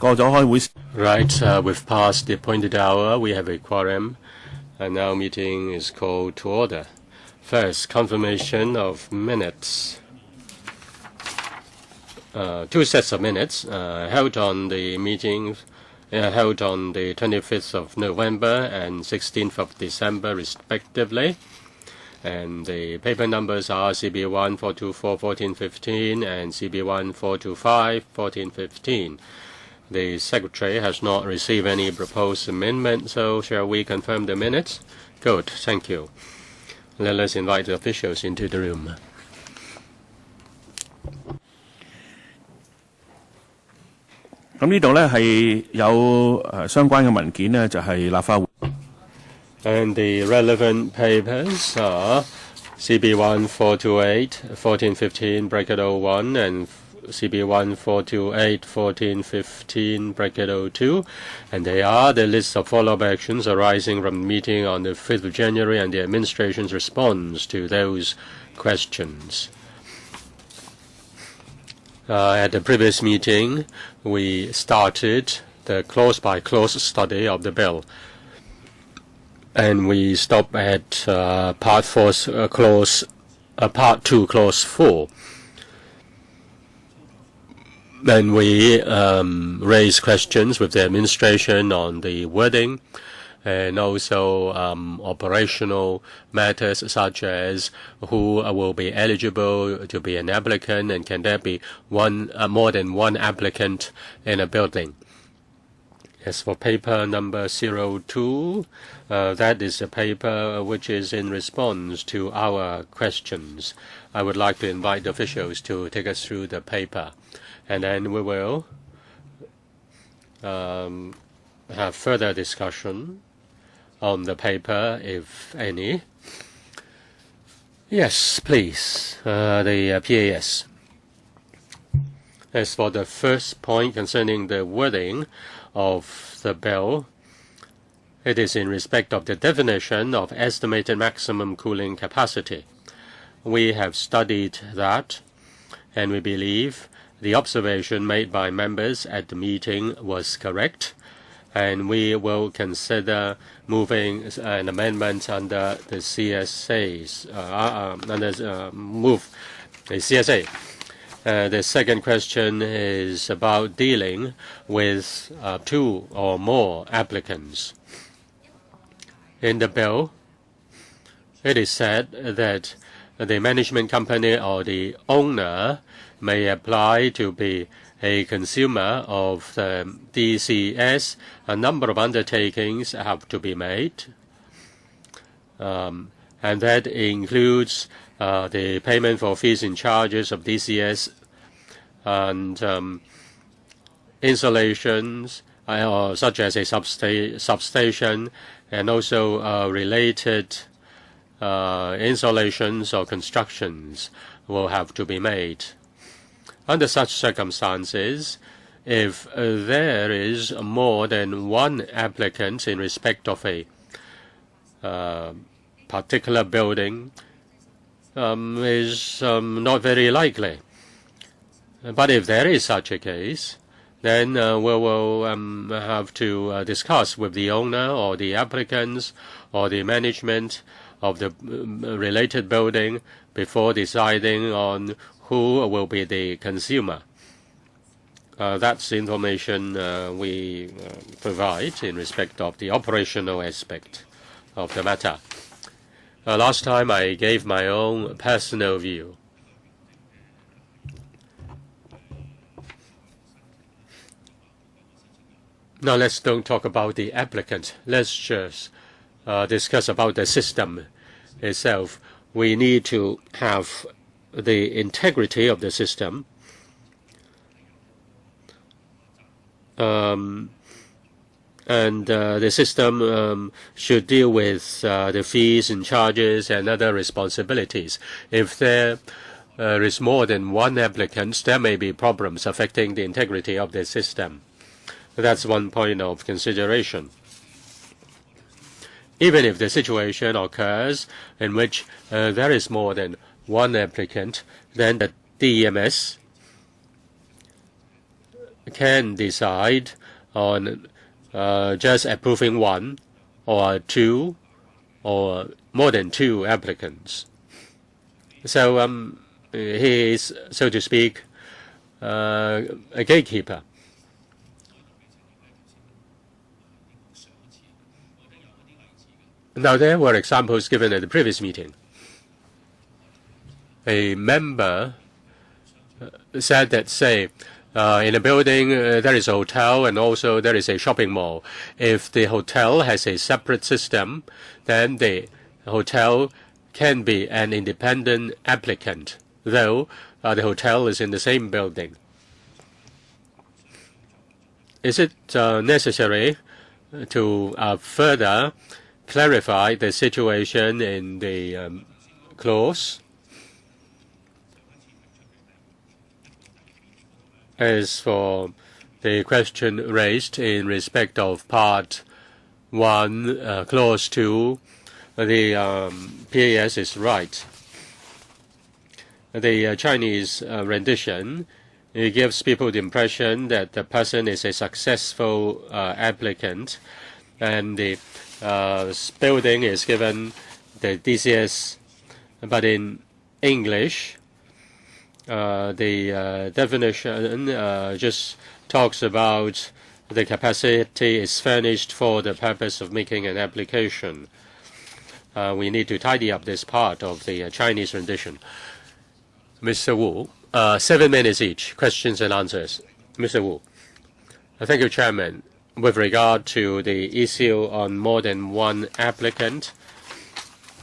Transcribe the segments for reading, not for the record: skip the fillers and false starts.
Right, we've passed the appointed hour. We have a quorum, and now meeting is called to order. First, confirmation of minutes. Two sets of minutes held on the meeting held on the 25th of November and 16th of December, respectively. And the paper numbers are CB1 424 1415 and CB1 425 1415. The Secretary has not received any proposed amendment, so shall we confirm the minutes? Good, thank you. Let us invite the officials into the room. And the relevant papers are CB1 428 1415 bracket 01 and CB1 428 1415 bracket 02, and they are the list of follow-up actions arising from the meeting on the 5th of January and the administration's response to those questions. At the previous meeting, we started the clause-by-clause study of the bill, and we stopped at Part 2, Clause 4. Then we raised questions with the administration on the wording and also operational matters such as who will be eligible to be an applicant and can there be more than one applicant in a building. As for paper number 02, that is a paper which is in response to our questions. I would like to invite the officials to take us through the paper, and then we will have further discussion on the paper, if any. Yes, please, the PAS. As for the first point concerning the wording of the bill, it is in respect of the definition of estimated maximum cooling capacity. We have studied that, and we believe the observation made by members at the meeting was correct, and we will consider moving an amendment under the CSAs, move the CSA. The second question is about dealing with two or more applicants. In the bill, it is said that the management company or the owner may apply to be a consumer of the DCS. A number of undertakings have to be made, and that includes the payment for fees and charges of DCS and installations such as a substation and also related installations or constructions will have to be made. Under such circumstances, if there is more than one applicant in respect of a particular building, is not very likely. But if there is such a case, then we will have to discuss with the owner or the applicants or the management of the related building before deciding on who will be the consumer. That's the information we provide in respect of the operational aspect of the matter. Last time I gave my own personal view. Now let's don't talk about the applicant. Let's just discuss about the system itself. We need to have the integrity of the system. And the system should deal with the fees and charges and other responsibilities. If there is more than one applicant, there may be problems affecting the integrity of the system. That's one point of consideration. Even if the situation occurs in which there is more than one applicant, then the DEMS can decide on just approving one or two or more than two applicants. So he is, so to speak, a gatekeeper. Now, there were examples given at the previous meeting. A member said that, say, in a building there is a hotel and also there is a shopping mall. If the hotel has a separate system, then the hotel can be an independent applicant, though the hotel is in the same building. Is it necessary to further clarify the situation in the clause? As for the question raised in respect of Part 1, Clause 2, the PAS is right. The Chinese rendition, it gives people the impression that the person is a successful applicant, and the building is given the DCS, but in English, the definition just talks about the capacity is furnished for the purpose of making an application. We need to tidy up this part of the Chinese rendition. Mr. Wu, 7 minutes each, questions and answers. Mr. Wu. Thank you, Chairman. With regard to the issue on more than one applicant,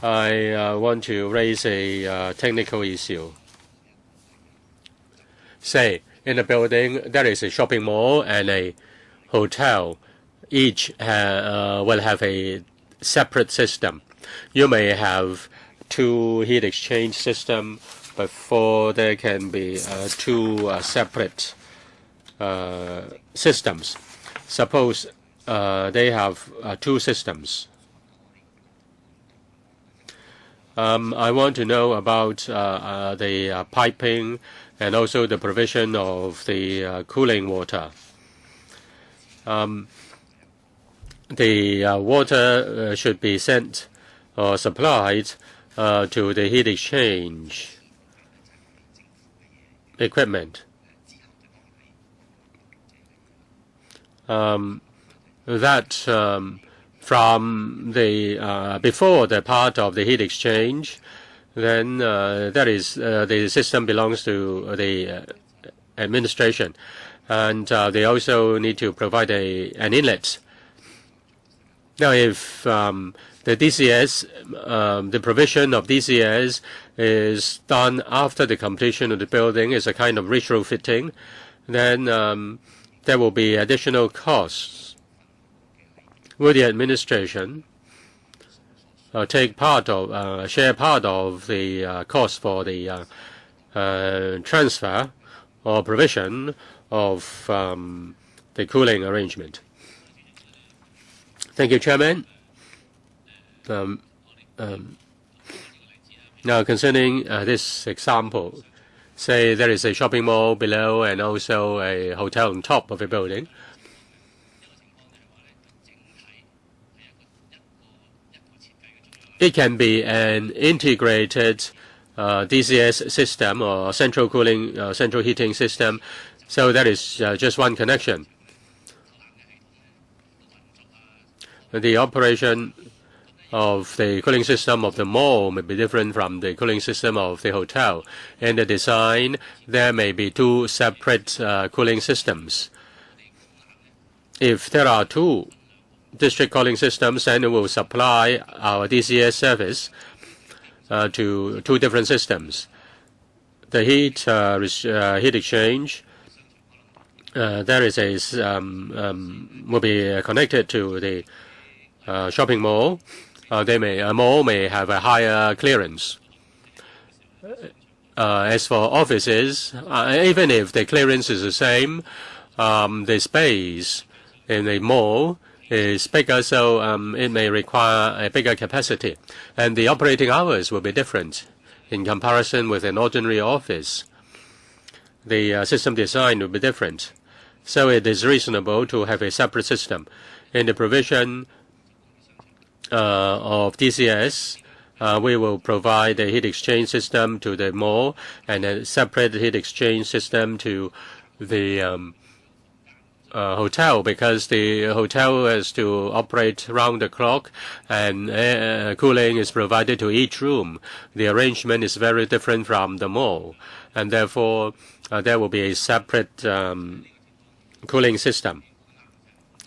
I want to raise a technical issue. Say, in a building, there is a shopping mall and a hotel. Each will have a separate system. You may have two heat exchange systems before there can be two separate systems. Suppose they have two systems. I want to know about the piping and also the provision of the cooling water. The water should be sent or supplied to the heat exchange equipment. That from the before the part of the heat exchange, then that is the system belongs to the administration, and they also need to provide an inlet. Now, if the DCS, the provision of DCS is done after the completion of the building, is a kind of retrofitting, then there will be additional costs. Will the administration take part of, share part of the cost for the transfer or provision of the cooling arrangement? Thank you, Chairman. Now, concerning this example, say there is a shopping mall below and also a hotel on top of a building. It can be an integrated DCS system or central cooling, central heating system, so that is just one connection. The operation of the cooling system of the mall may be different from the cooling system of the hotel. In the design, there may be two separate cooling systems. If there are two district cooling systems, then it will supply our DCS service to two different systems. The heat exchange, there is a will be connected to the shopping mall. A mall may have a higher clearance. As for offices, even if the clearance is the same, the space in a mall is bigger, so it may require a bigger capacity. And the operating hours will be different in comparison with an ordinary office. The system design will be different. So it is reasonable to have a separate system. In the provision of DCS, we will provide a heat exchange system to the mall and a separate heat exchange system to the hotel, because the hotel has to operate round the clock and cooling is provided to each room. The arrangement is very different from the mall, and therefore there will be a separate cooling system.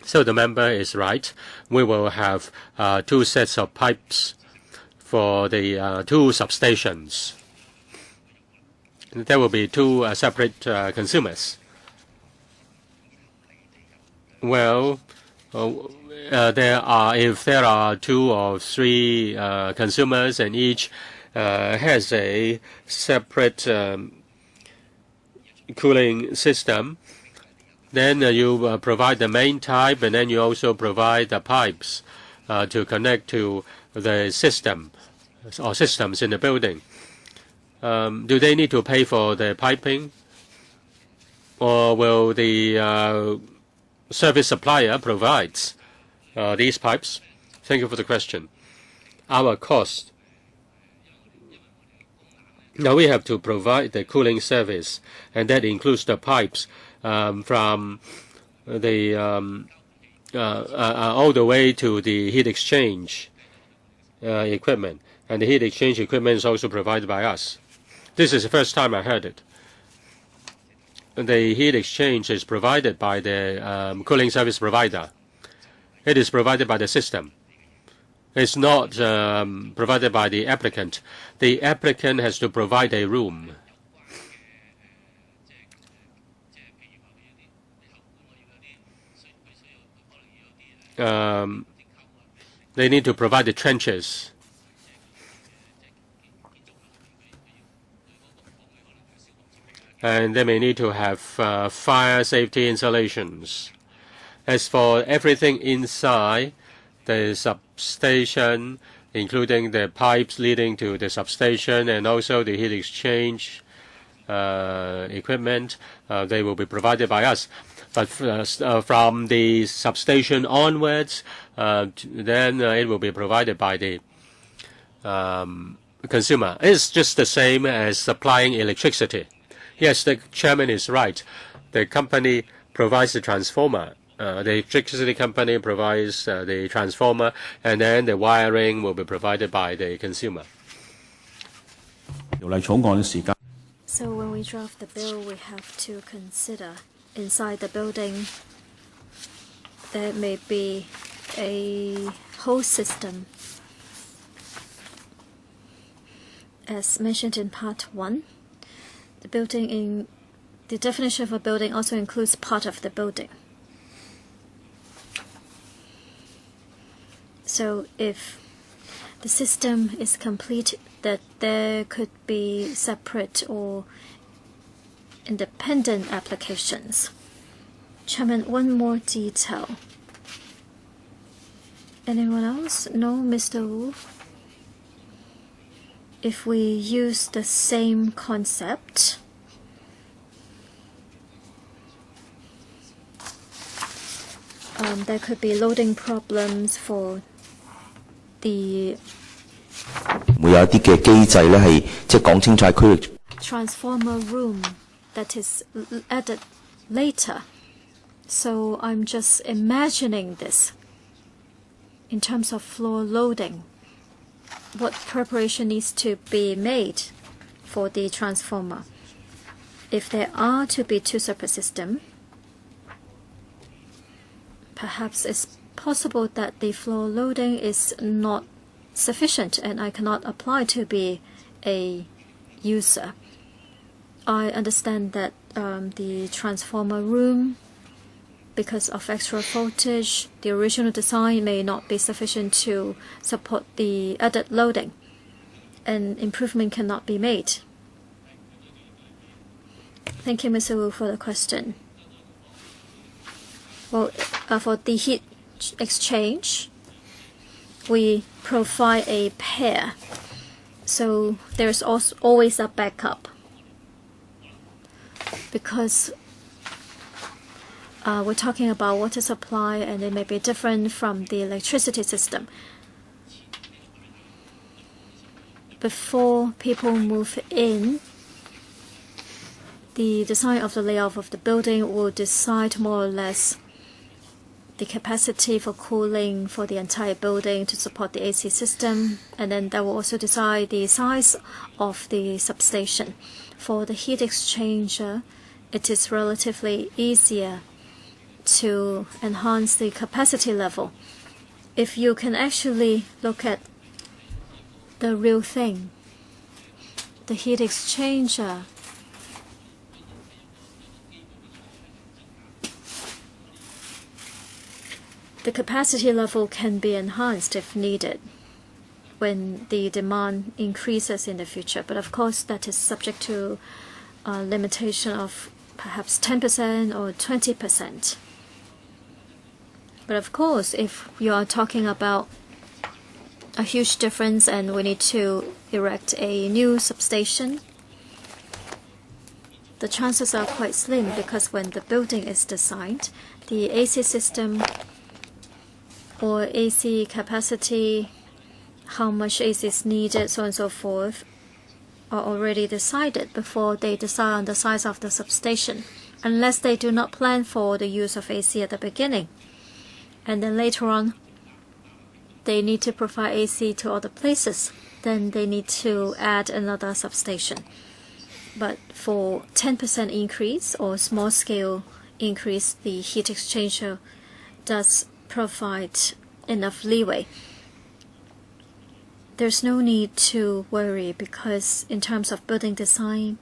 So the member is right. We will have 2 sets of pipes for the 2 substations. There will be 2 separate consumers. Well, if there are 2 or 3 consumers and each has a separate cooling system, then you provide the main type, and then you also provide the pipes to connect to the system or systems in the building. Do they need to pay for the piping, or will the service supplier provide these pipes? Thank you for the question. Our cost. Now we have to provide the cooling service, and that includes the pipes from the all the way to the heat exchange equipment, and the heat exchange equipment is also provided by us. This is the first time I heard it. The heat exchange is provided by the cooling service provider. It is provided by the system. It's not provided by the applicant. The applicant has to provide a room. They need to provide the trenches. And they may need to have fire safety installations. As for everything inside the substation, including the pipes leading to the substation and also the heat exchange equipment, they will be provided by us. But from the substation onwards, then it will be provided by the consumer. It's just the same as supplying electricity. Yes, the chairman is right. The company provides the transformer. The electricity company provides the transformer, and then the wiring will be provided by the consumer. So when we draft the bill, we have to consider inside the building there may be a whole system. As mentioned in Part 1, the definition of a building also includes part of the building. So if the system is complete, that there could be separate or independent applications. Chairman, one more detail. Anyone else? No, Mr. Wu? If we use the same concept, there could be loading problems for the transformer room that is added later. So I'm just imagining this in terms of floor loading. What preparation needs to be made for the transformer? If there are to be 2 separate systems, perhaps it's possible that the floor loading is not sufficient and I cannot apply to be a user. I understand that the transformer room, because of extra voltage, the original design may not be sufficient to support the added loading, and improvement cannot be made. Thank you, Mr. Wu, for the question. Well, for the heat exchange, we provide a pair, so there's also always a backup, because we're talking about water supply, and it may be different from the electricity system. Before people move in, the design of the layout of the building will decide more or less the capacity for cooling for the entire building to support the AC system, and then that will also decide the size of the substation. For the heat exchanger, it is relatively easier to enhance the capacity level. If you can actually look at the real thing, the heat exchanger the capacity level can be enhanced if needed when the demand increases in the future. But of course, that is subject to a limitation of perhaps 10% or 20%. But of course, if you are talking about a huge difference and we need to erect a new substation, the chances are quite slim, because when the building is designed, the AC system or AC capacity, how much AC is needed, so on and so forth, are already decided before they decide on the size of the substation, unless they do not plan for the use of AC at the beginning. And then later on, they need to provide AC to other places. Then they need to add another substation. But for 10% increase or small scale increase, the heat exchanger does provide enough leeway. There's no need to worry, because in terms of building design,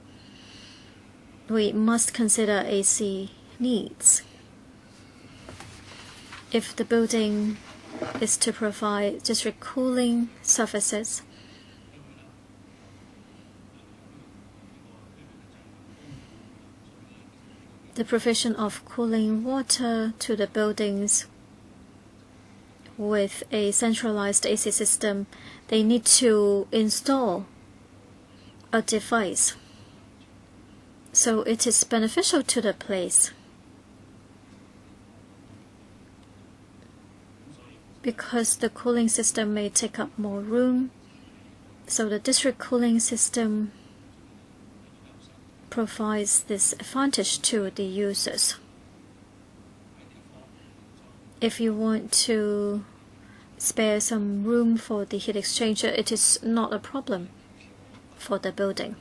we must consider AC needs. If the building is to provide district cooling services, the provision of cooling water to the buildings with a centralized AC system, they need to install a device. So it is beneficial to the place, because the cooling system may take up more room. So the district cooling system provides this advantage to the users. If you want to spare some room for the heat exchanger, it is not a problem for the building.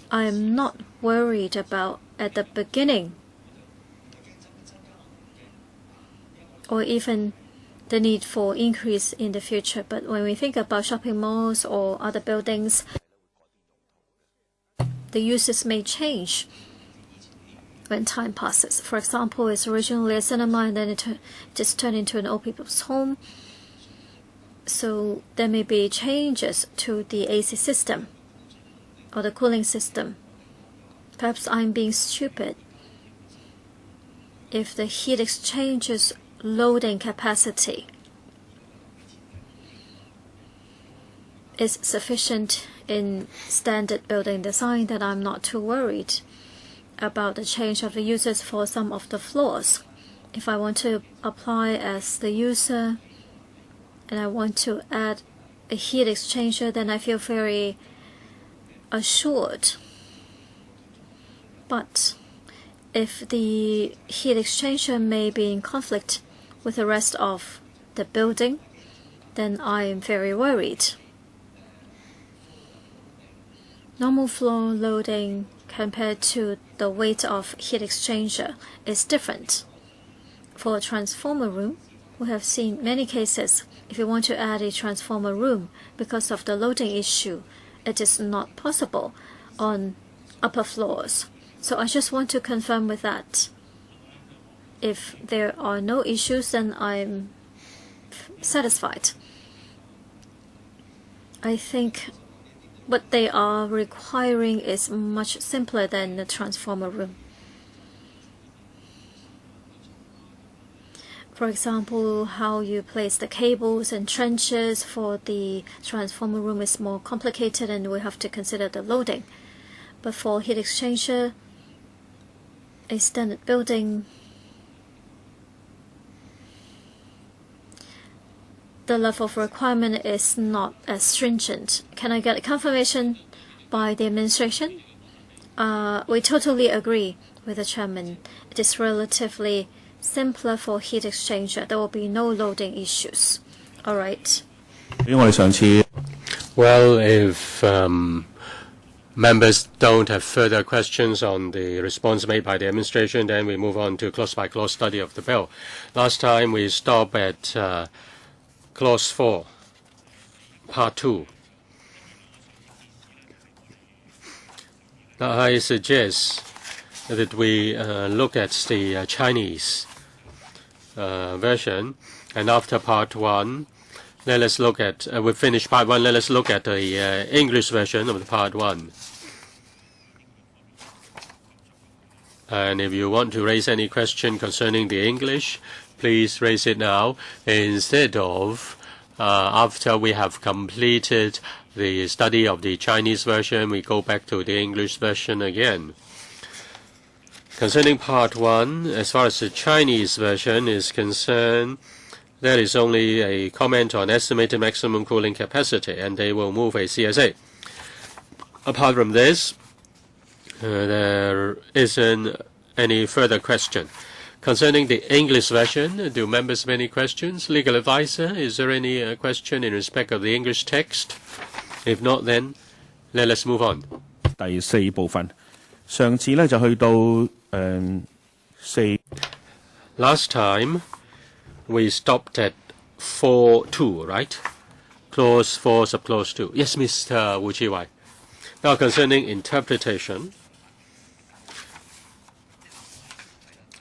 I am not worried about at the beginning, or even the need for increase in the future. But when we think about shopping malls or other buildings, the uses may change when time passes. For example, it's originally a cinema and then it just turned into an old people's home. So there may be changes to the AC system or the cooling system. Perhaps I'm being stupid. If the heat exchanger's loading capacity is sufficient in standard building design, then I'm not too worried about the change of the users for some of the floors. If I want to apply as the user and I want to add a heat exchanger, then I feel very assured. But if the heat exchanger may be in conflict with the rest of the building, then I am very worried. Normal floor loading compared to the weight of heat exchanger is different. For a transformer room, we have seen many cases. If you want to add a transformer room, because of the loading issue, it is not possible on upper floors. So I just want to confirm with that. If there are no issues, then I'm satisfied. I think what they are requiring is much simpler than the transformer room. For example, how you place the cables and trenches for the transformer room is more complicated, and we have to consider the loading. But for heat exchanger, a standard building the level of requirement is not as stringent. Can I get a confirmation by the administration? We totally agree with the chairman. It is relatively simpler for heat exchanger. There will be no loading issues. All right. Well, if members don't have further questions on the response made by the administration, then we move on to clause-by-clause study of the bill. Last time we stopped at Clause 4, Part 2. Now, I suggest that we look at the Chinese version, and after Part 1, let us look at, we finished Part 1, let us look at the English version of the Part 1. And if you want to raise any question concerning the English, please raise it now instead of after we have completed the study of the Chinese version, we go back to the English version again. Concerning Part 1, as far as the Chinese version is concerned, there is only a comment on estimated maximum cooling capacity, and they will move a CSA. Apart from this, there isn't any further question. Concerning the English version, do members have any questions? Legal advisor, is there any question in respect of the English text? If not, then let us move on. 第4部分，上次呢就去到4。Last time we stopped at 4.2, right? Clause 4, subclause 2. Yes, Mr. Wu Chi-wai. Now concerning interpretation,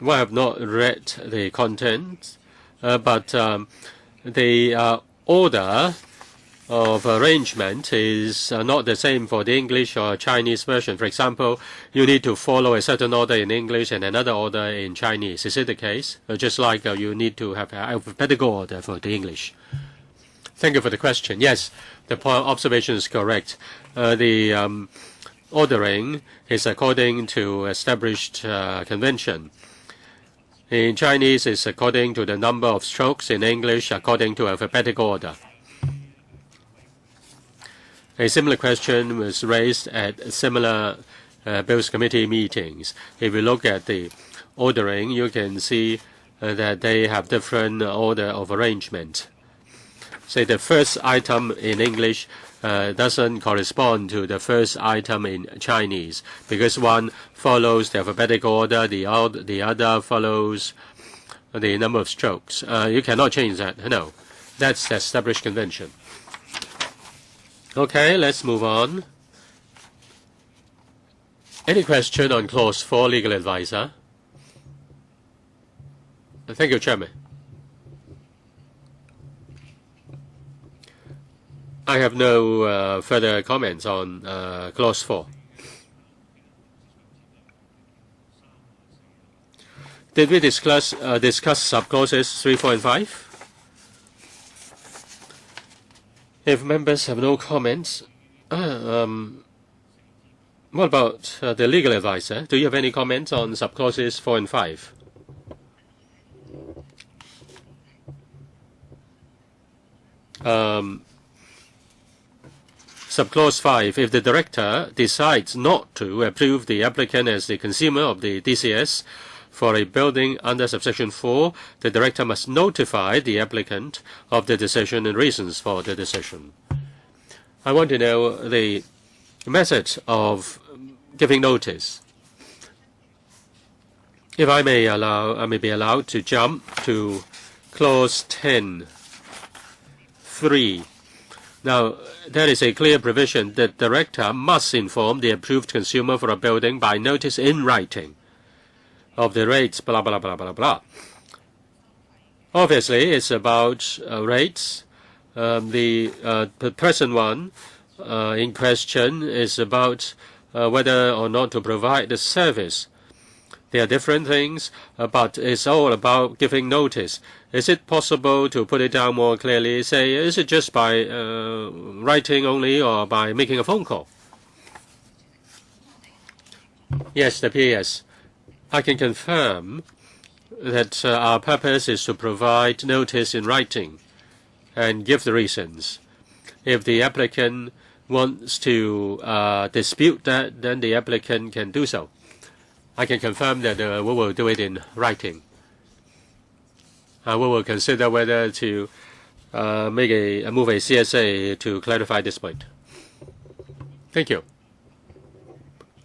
well, I have not read the content, but the order of arrangement is not the same for the English or Chinese version. For example, you need to follow a certain order in English and another order in Chinese. Is it the case? Just like you need to have an alphabetical order for the English. Thank you for the question. Yes, the observation is correct. The ordering is according to established convention. In Chinese, it's according to the number of strokes. In English, according to alphabetical order. A similar question was raised at similar Bills Committee meetings. If you look at the ordering, you can see that they have different order of arrangement. Say the first item in English doesn't correspond to the first item in Chinese because one follows the alphabetical order, the other follows the number of strokes. You cannot change that. No, that's the established convention. Okay, let's move on. Any question on Clause 4, legal advisor? Thank you, Chairman. I have no further comments on Clause 4. Did we discuss subclauses 3, 4, and 5? If members have no comments, what about the legal advisor? Do you have any comments on subclauses 4 and 5? Subclause 5, if the director decides not to approve the applicant as the consumer of the DCS for a building under subsection 4, the director must notify the applicant of the decision and reasons for the decision. I want to know the method of giving notice. If I may be allowed to jump to Clause 10.3. Now, there is a clear provision that the director must inform the approved consumer for a building by notice in writing of the rates, blah, blah, blah, blah, blah. Obviously, it's about rates. The present one in question is about whether or not to provide the service. They are different things, but it's all about giving notice. Is it possible to put it down more clearly? Say, is it just by writing only or by making a phone call? Yes, the PS. I can confirm that our purpose is to provide notice in writing. and give the reasons. If the applicant wants to dispute that, then the applicant can do so. I can confirm that we will do it in writing. We will consider whether to move a CSA to clarify this point. Thank you.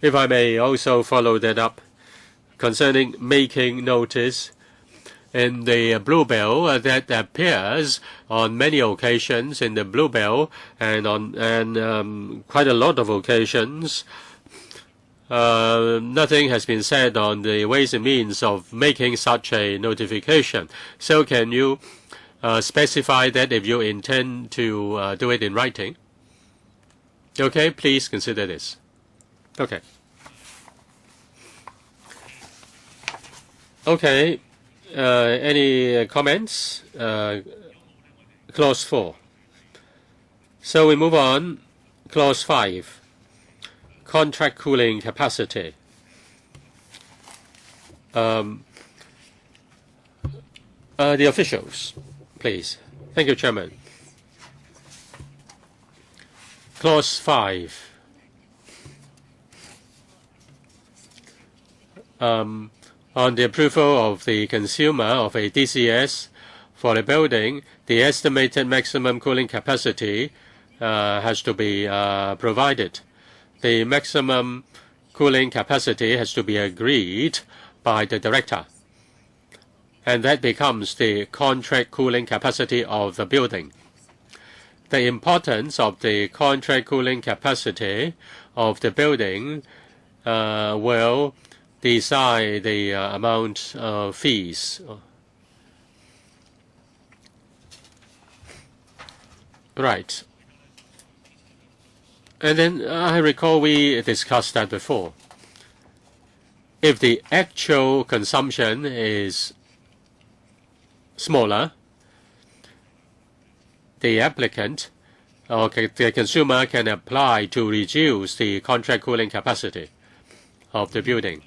If I may also follow that up concerning making notice. In the Blue Bill, that appears on many occasions in the Blue Bill and on quite a lot of occasions. Nothing has been said on the ways and means of making such a notification. So can you specify that if you intend to do it in writing? Okay, please consider this. Okay. Okay. Any comments? Clause 4. So we move on. Clause 5. Contract cooling capacity. The officials, please. Thank you, Chairman. Clause 5. On the approval of the consumer of a DCS for the building, the estimated maximum cooling capacity has to be provided. The maximum cooling capacity has to be agreed by the director, and that becomes the contract cooling capacity of the building. The importance of the contract cooling capacity of the building will decide the amount of fees. Right. And then I recall we discussed that before. If the actual consumption is smaller, the applicant or the consumer can apply to reduce the contract cooling capacity of the building.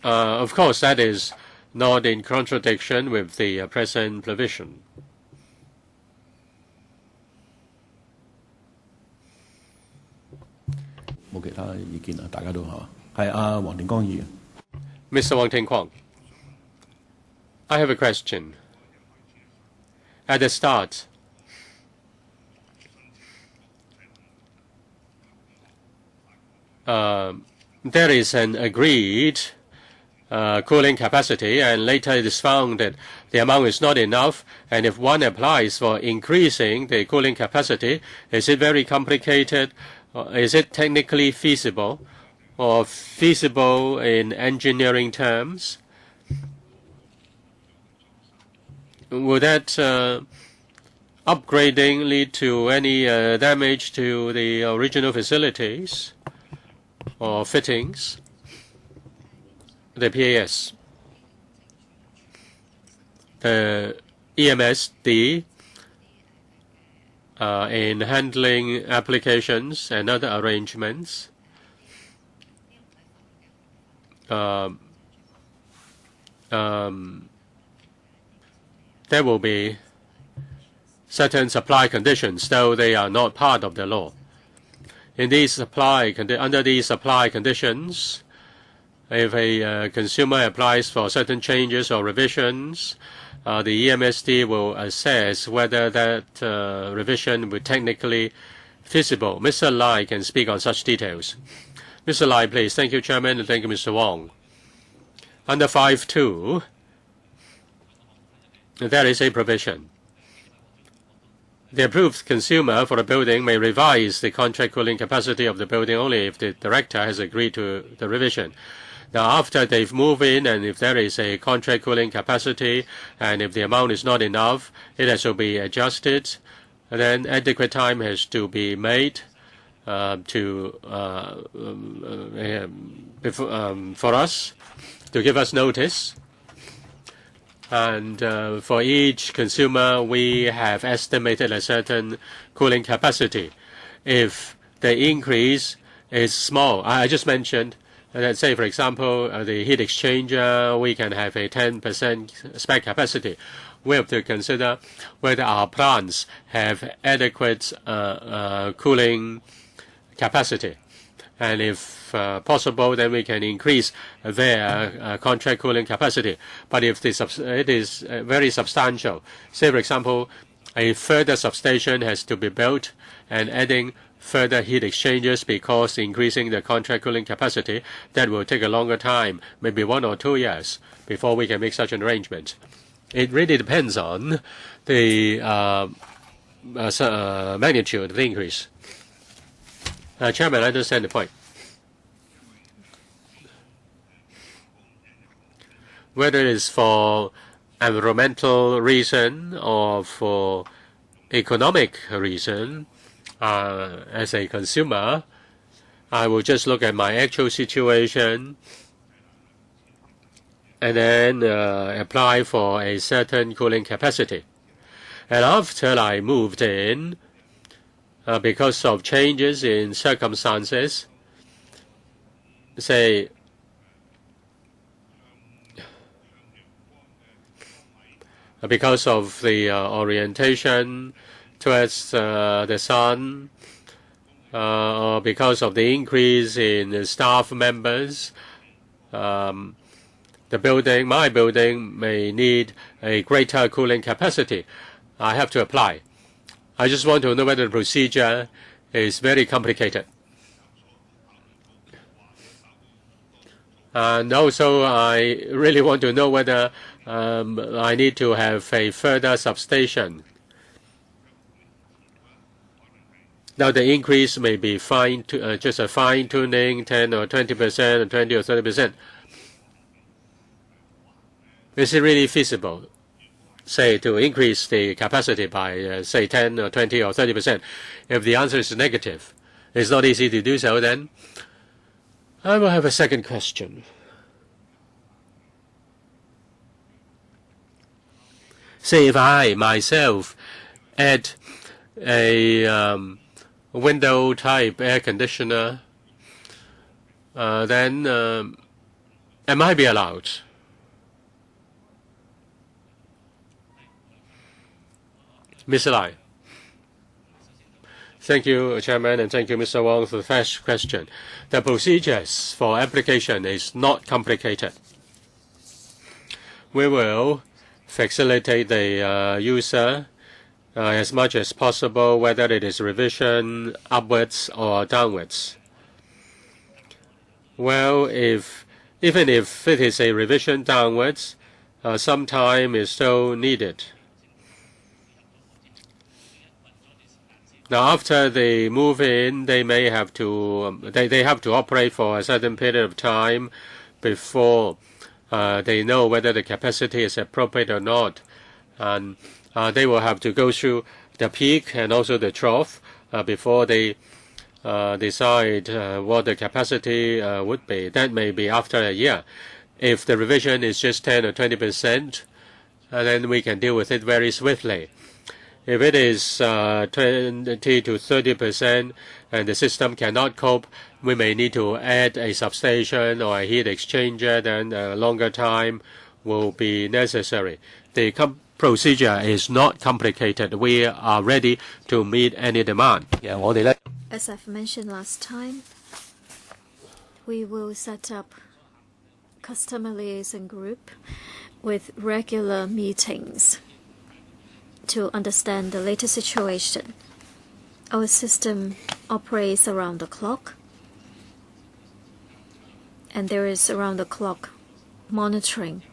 Of course, that is not in contradiction with the present provision. Mr. Wang Ting-Kwong, I have a question. At the start, there is an agreed cooling capacity, and later it is found that the amount is not enough, and if one applies for increasing the cooling capacity, is it very complicated? Is it technically feasible or feasible in engineering terms? Would that upgrading lead to any damage to the original facilities or fittings? The PAS, the EMSD, in handling applications and other arrangements, there will be certain supply conditions, though they are not part of the law. In these under these supply conditions, if a consumer applies for certain changes or revisions, the EMSD will assess whether that revision will technically feasible. Mr. Lai can speak on such details. Mr. Lai, please. Thank you, Chairman, and thank you, Mr. Wong. Under 5.2, there is a provision. The approved consumer for the building may revise the contract cooling capacity of the building only if the director has agreed to the revision. Now, after they've moved in, and if there is a contract cooling capacity, and if the amount is not enough, it has to be adjusted. And then adequate time has to be made for us to give us notice. And for each consumer, we have estimated a certain cooling capacity. If the increase is small, I just mentioned let's say, for example, the heat exchanger, we can have a 10% spec capacity. We have to consider whether our plants have adequate cooling capacity. And if possible, then we can increase their contract cooling capacity. But if it is very substantial, say, for example, a further substation has to be built and adding further heat exchangers because increasing the contract cooling capacity, that will take a longer time, maybe 1 or 2 years, before we can make such an arrangement. It really depends on the magnitude of the increase. Chairman, I understand the point. Whether it is for environmental reason or for economic reason, as a consumer, I will just look at my actual situation and then apply for a certain cooling capacity. And after I moved in, because of changes in circumstances, say, because of the orientation towards the sun, or because of the increase in staff members, my building may need a greater cooling capacity. I have to apply. I just want to know whether the procedure is very complicated. And also, I really want to know whether I need to have a further substation. Now, the increase may be just a fine-tuning, 10 or 20%, or 20 or 30%. Is it really feasible, say, to increase the capacity by, say, 10 or 20 or 30%? If the answer is negative, it's not easy to do so, then I will have a second question. Say if I myself add a window-type air conditioner, then am I be allowed? Mr. Lai. Thank you, Chairman, and thank you, Mr. Wong, for the first question. The procedures for application is not complicated. We will facilitate the user as much as possible, whether it is revision upwards or downwards. Well, even if it is a revision downwards, some time is still needed. Now, after they move in, they may have to they have to operate for a certain period of time before they know whether the capacity is appropriate or not, and they will have to go through the peak and also the trough before they decide what the capacity would be. That may be after a year. If the revision is just 10 or 20%, then we can deal with it very swiftly. If it is 20 to 30% and the system cannot cope, we may need to add a substation or a heat exchanger, then a longer time will be necessary. The procedure is not complicated. We are ready to meet any demand. As I've mentioned last time, we will set up customer liaison group with regular meetings to understand the latest situation. Our system operates around the clock, and there is around the clock monitoring.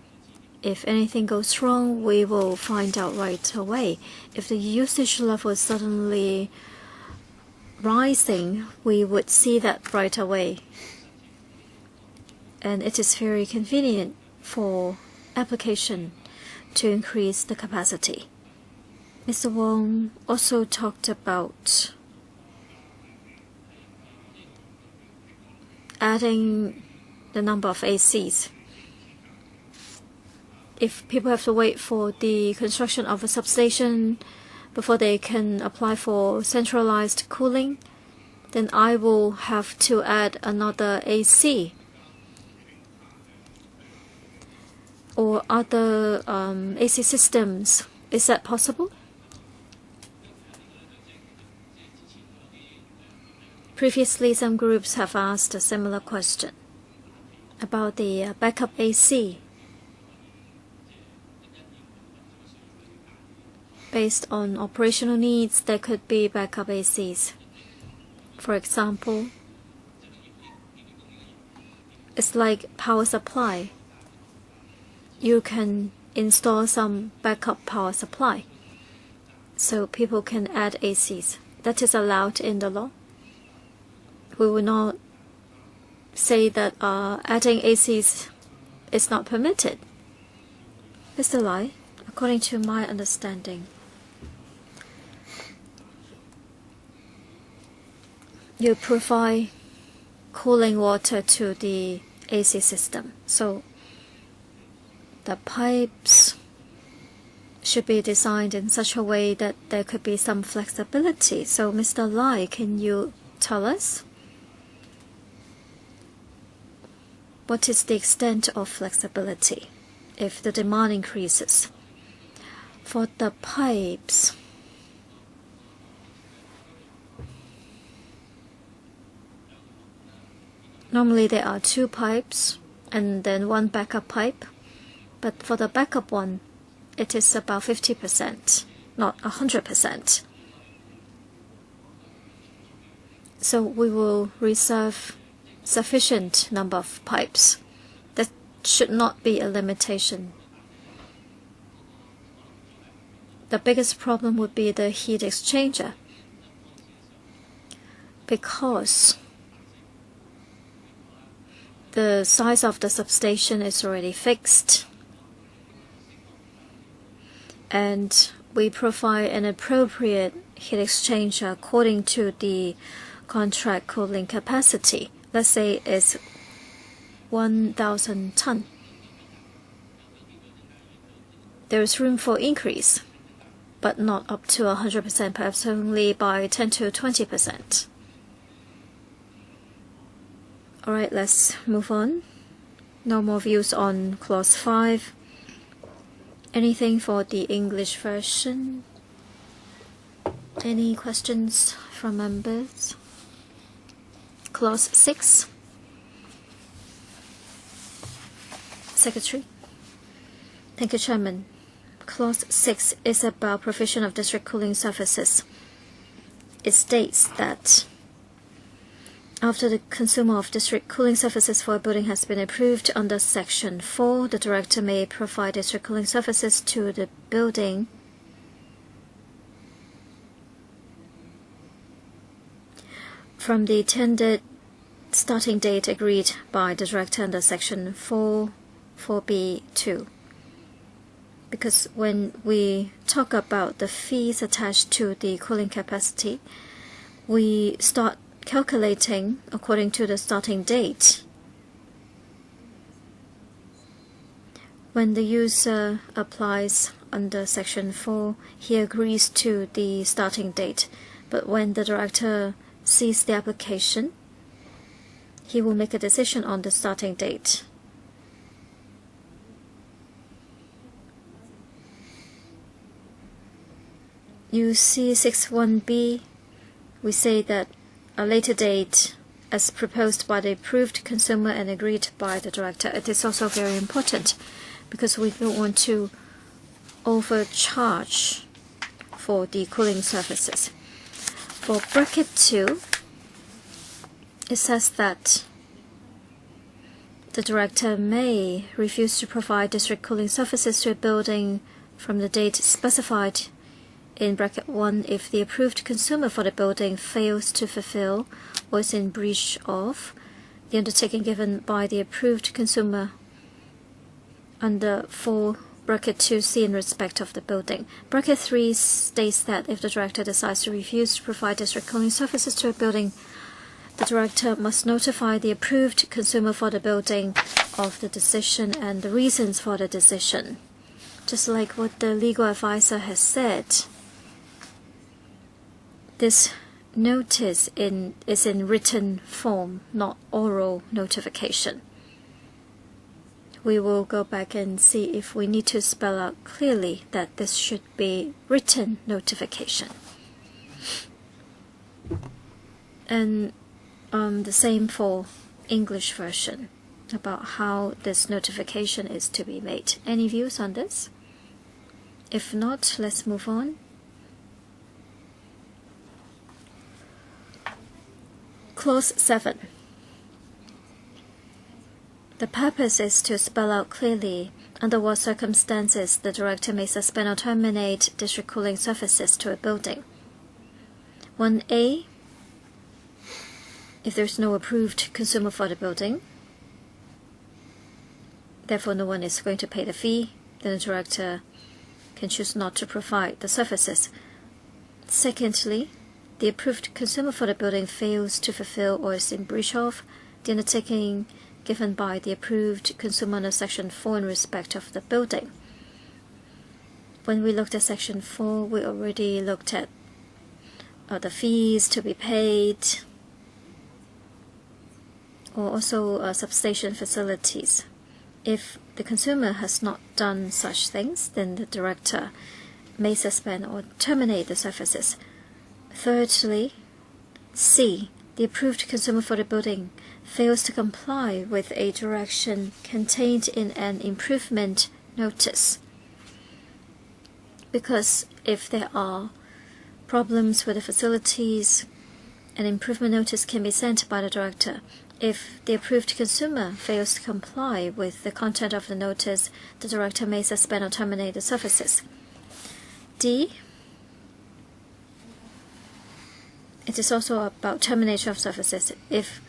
If anything goes wrong, we will find out right away. If the usage level is suddenly rising, we would see that right away. And it is very convenient for application to increase the capacity. Mr. Wong also talked about adding the number of ACs. If people have to wait for the construction of a substation before they can apply for centralized cooling, then I will have to add another AC or other AC systems. Is that possible? Previously, some groups have asked a similar question about the backup AC. Based on operational needs, there could be backup ACs. For example, it's like power supply. You can install some backup power supply, so people can add ACs. That is allowed in the law. We will not say that adding ACs is not permitted. Mr. Lai, according to my understanding, you provide cooling water to the AC system, so the pipes should be designed in such a way that there could be some flexibility. So, Mr. Lai, can you tell us what is the extent of flexibility if the demand increases? For the pipes, normally there are 2 pipes and then 1 backup pipe, but for the backup one, it is about 50%, not 100%. So we will reserve sufficient number of pipes. That should not be a limitation. The biggest problem would be the heat exchanger, because the size of the substation is already fixed, and we provide an appropriate heat exchanger according to the contract cooling capacity. Let's say it's 1,000 ton. There is room for increase, but not up to 100%, perhaps only by 10 to 20%. Alright, let's move on. No more views on Clause 5. Anything for the English version? Any questions from members? Clause 6. Secretary. Thank you, Chairman. Clause 6 is about provision of district cooling services. It states that after the consumer of district cooling services for a building has been approved under Section 4, the Director may provide district cooling services to the building from the intended starting date agreed by the Director under Section 4(b)(2). Because when we talk about the fees attached to the cooling capacity, we start calculating according to the starting date. When the user applies under Section 4, he agrees to the starting date. But when the Director sees the application, he will make a decision on the starting date. You see 6(1)(b), we say that a later date as proposed by the approved consumer and agreed by the Director. It is also very important because we don't want to overcharge for the cooling services. For bracket 2, it says that the Director may refuse to provide district cooling services to a building from the date specified in bracket 1 if the approved consumer for the building fails to fulfill or is in breach of the undertaking given by the approved consumer under 4 bracket 2c in respect of the building. Bracket 3 states that if the Director decides to refuse to provide district cooling services to a building, the Director must notify the approved consumer for the building of the decision and the reasons for the decision. Just like what the legal advisor has said, this notice is in written form, not oral notification. we will go back and see if we need to spell out clearly that this should be written notification. And the same for English version about how this notification is to be made. Any views on this? If not, let's move on. Clause 7. The purpose is to spell out clearly under what circumstances the director may suspend or terminate district cooling services to a building. 1A. If there's no approved consumer for the building, therefore no one is going to pay the fee, then the director can choose not to provide the services. Secondly, the approved consumer for the building fails to fulfill or is in breach of the undertaking given by the approved consumer under Section 4 in respect of the building. When we looked at Section 4, we already looked at the fees to be paid, or also substation facilities. If the consumer has not done such things, then the director may suspend or terminate the services. Thirdly, C. The approved consumer for the building fails to comply with a direction contained in an improvement notice. Because if there are problems with the facilities, an improvement notice can be sent by the director. If the approved consumer fails to comply with the content of the notice, the director may suspend or terminate the services. D. It is also about termination of services. If,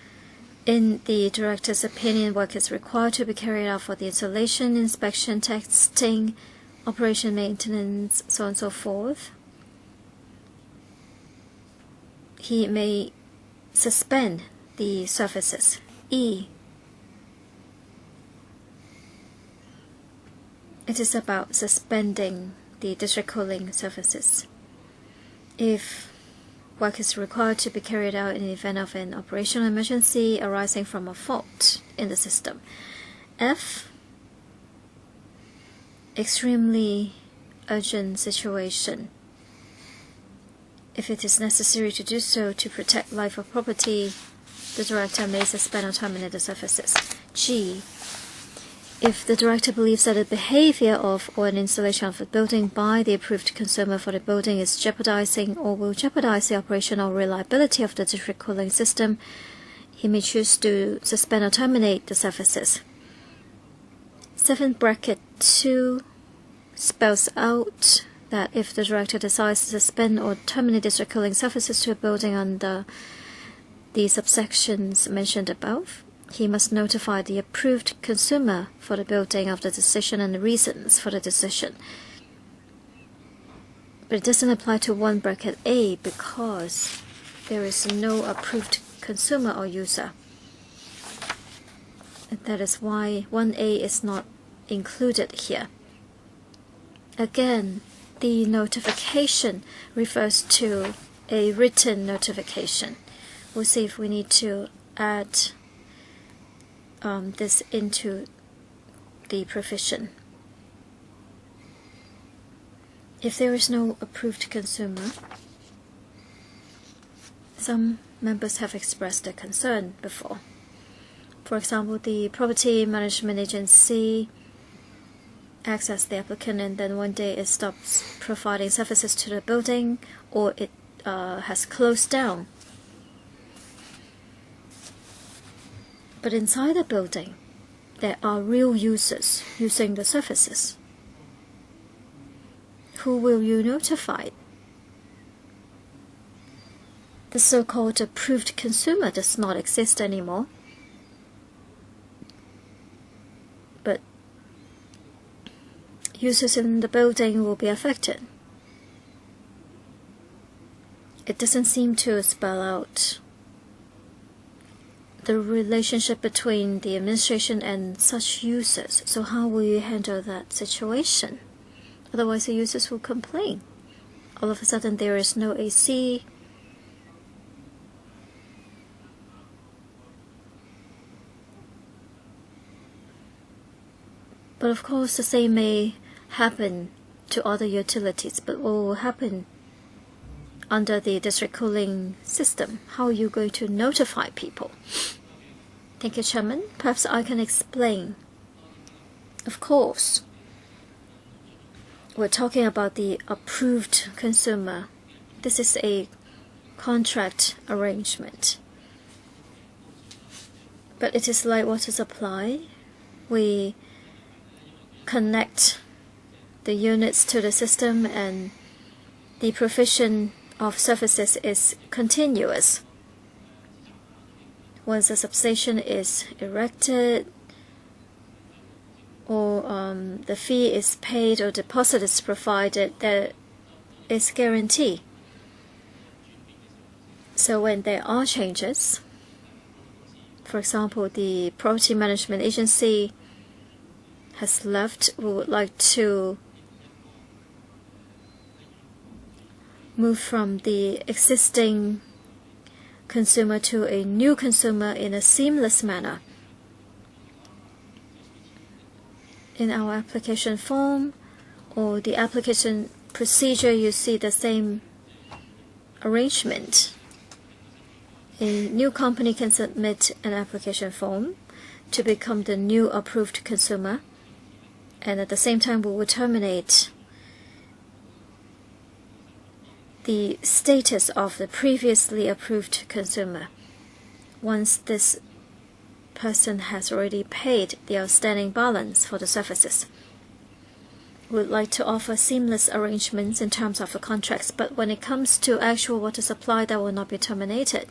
in the director's opinion, work is required to be carried out for the installation, inspection, testing, operation, maintenance, so on and so forth, he may suspend the services. E. It is about suspending the district cooling services. If work is required to be carried out in the event of an operational emergency arising from a fault in the system. F. Extremely urgent situation. If it is necessary to do so to protect life or property, the director may suspend or terminate the services. G. If the director believes that the behavior of or an installation of a building by the approved consumer for the building is jeopardizing or will jeopardize the operation or reliability of the district cooling system, he may choose to suspend or terminate the services. 7(2) spells out that if the director decides to suspend or terminate district cooling services to a building under the subsections mentioned above, he must notify the approved consumer for the building of the decision and the reasons for the decision. But it doesn't apply to 1(a) because there is no approved consumer or user. And that is why 1(a) is not included here. Again, the notification refers to a written notification. We'll see if we need to add this into the provision. If there is no approved consumer, some members have expressed their concern before. For example, the property management agency acts as the applicant and then one day it stops providing services to the building, or it has closed down. But inside the building, there are real users using the services. Who will you notify? The so-called approved consumer does not exist anymore. But users in the building will be affected. It doesn't seem to spell out the relationship between the administration and such users. So how will you handle that situation? Otherwise the users will complain. All of a sudden there is no AC. But of course, the same may happen to other utilities, but what will happen under the district cooling system? How are you going to notify people? Thank you, Chairman. Perhaps I can explain. Of course, we're talking about the approved consumer. This is a contract arrangement. But it is like water supply. We connect the units to the system, and the provision of services is continuous. Once a substation is erected, or the fee is paid or deposit is provided, there is guarantee. So when there are changes, for example, the property management agency has left, we would like to move from the existing consumer to a new consumer in a seamless manner. In our application form or the application procedure, you see the same arrangement. A new company can submit an application form to become the new approved consumer, and at the same time we will terminate the status of the previously approved consumer once this person has already paid the outstanding balance for the services. We would like to offer seamless arrangements in terms of the contracts, but when it comes to actual water supply, that will not be terminated.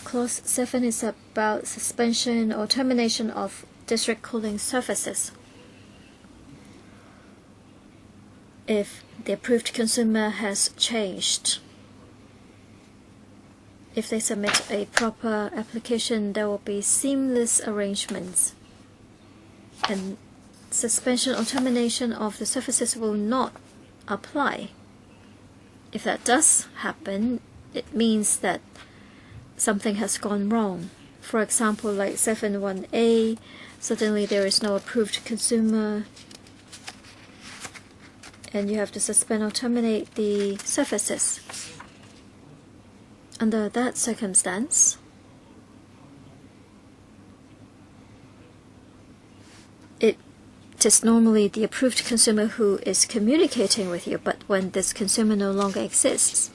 Clause 7 is about suspension or termination of district cooling services. If the approved consumer has changed, if they submit a proper application, there will be seamless arrangements, and suspension or termination of the services will not apply. If that does happen, it means that something has gone wrong. For example, like 7.1a, suddenly there is no approved consumer, and you have to suspend or terminate the services. Under that circumstance, it is normally the approved consumer who is communicating with you, but when this consumer no longer exists,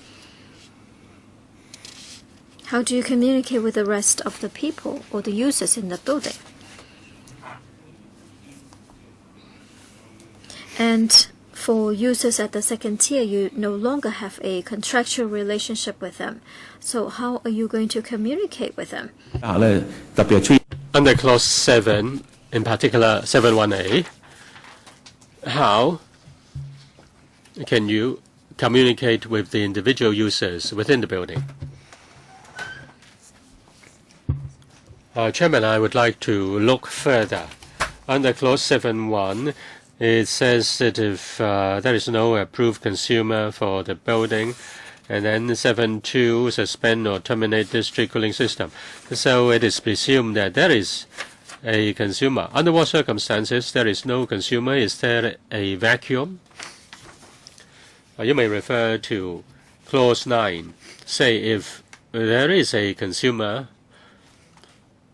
how do you communicate with the rest of the people or the users in the building? And for users at the second tier, you no longer have a contractual relationship with them. So how are you going to communicate with them? Under Clause 7, in particular 7.1a, how can you communicate with the individual users within the building? Chairman, I would like to look further. Under Clause 7.1, it says that if there is no approved consumer for the building, and then 7.2, suspend or terminate district cooling system. So it is presumed that there is a consumer. Under what circumstances there is no consumer? Is there a vacuum? You may refer to Clause 9. Say if there is a consumer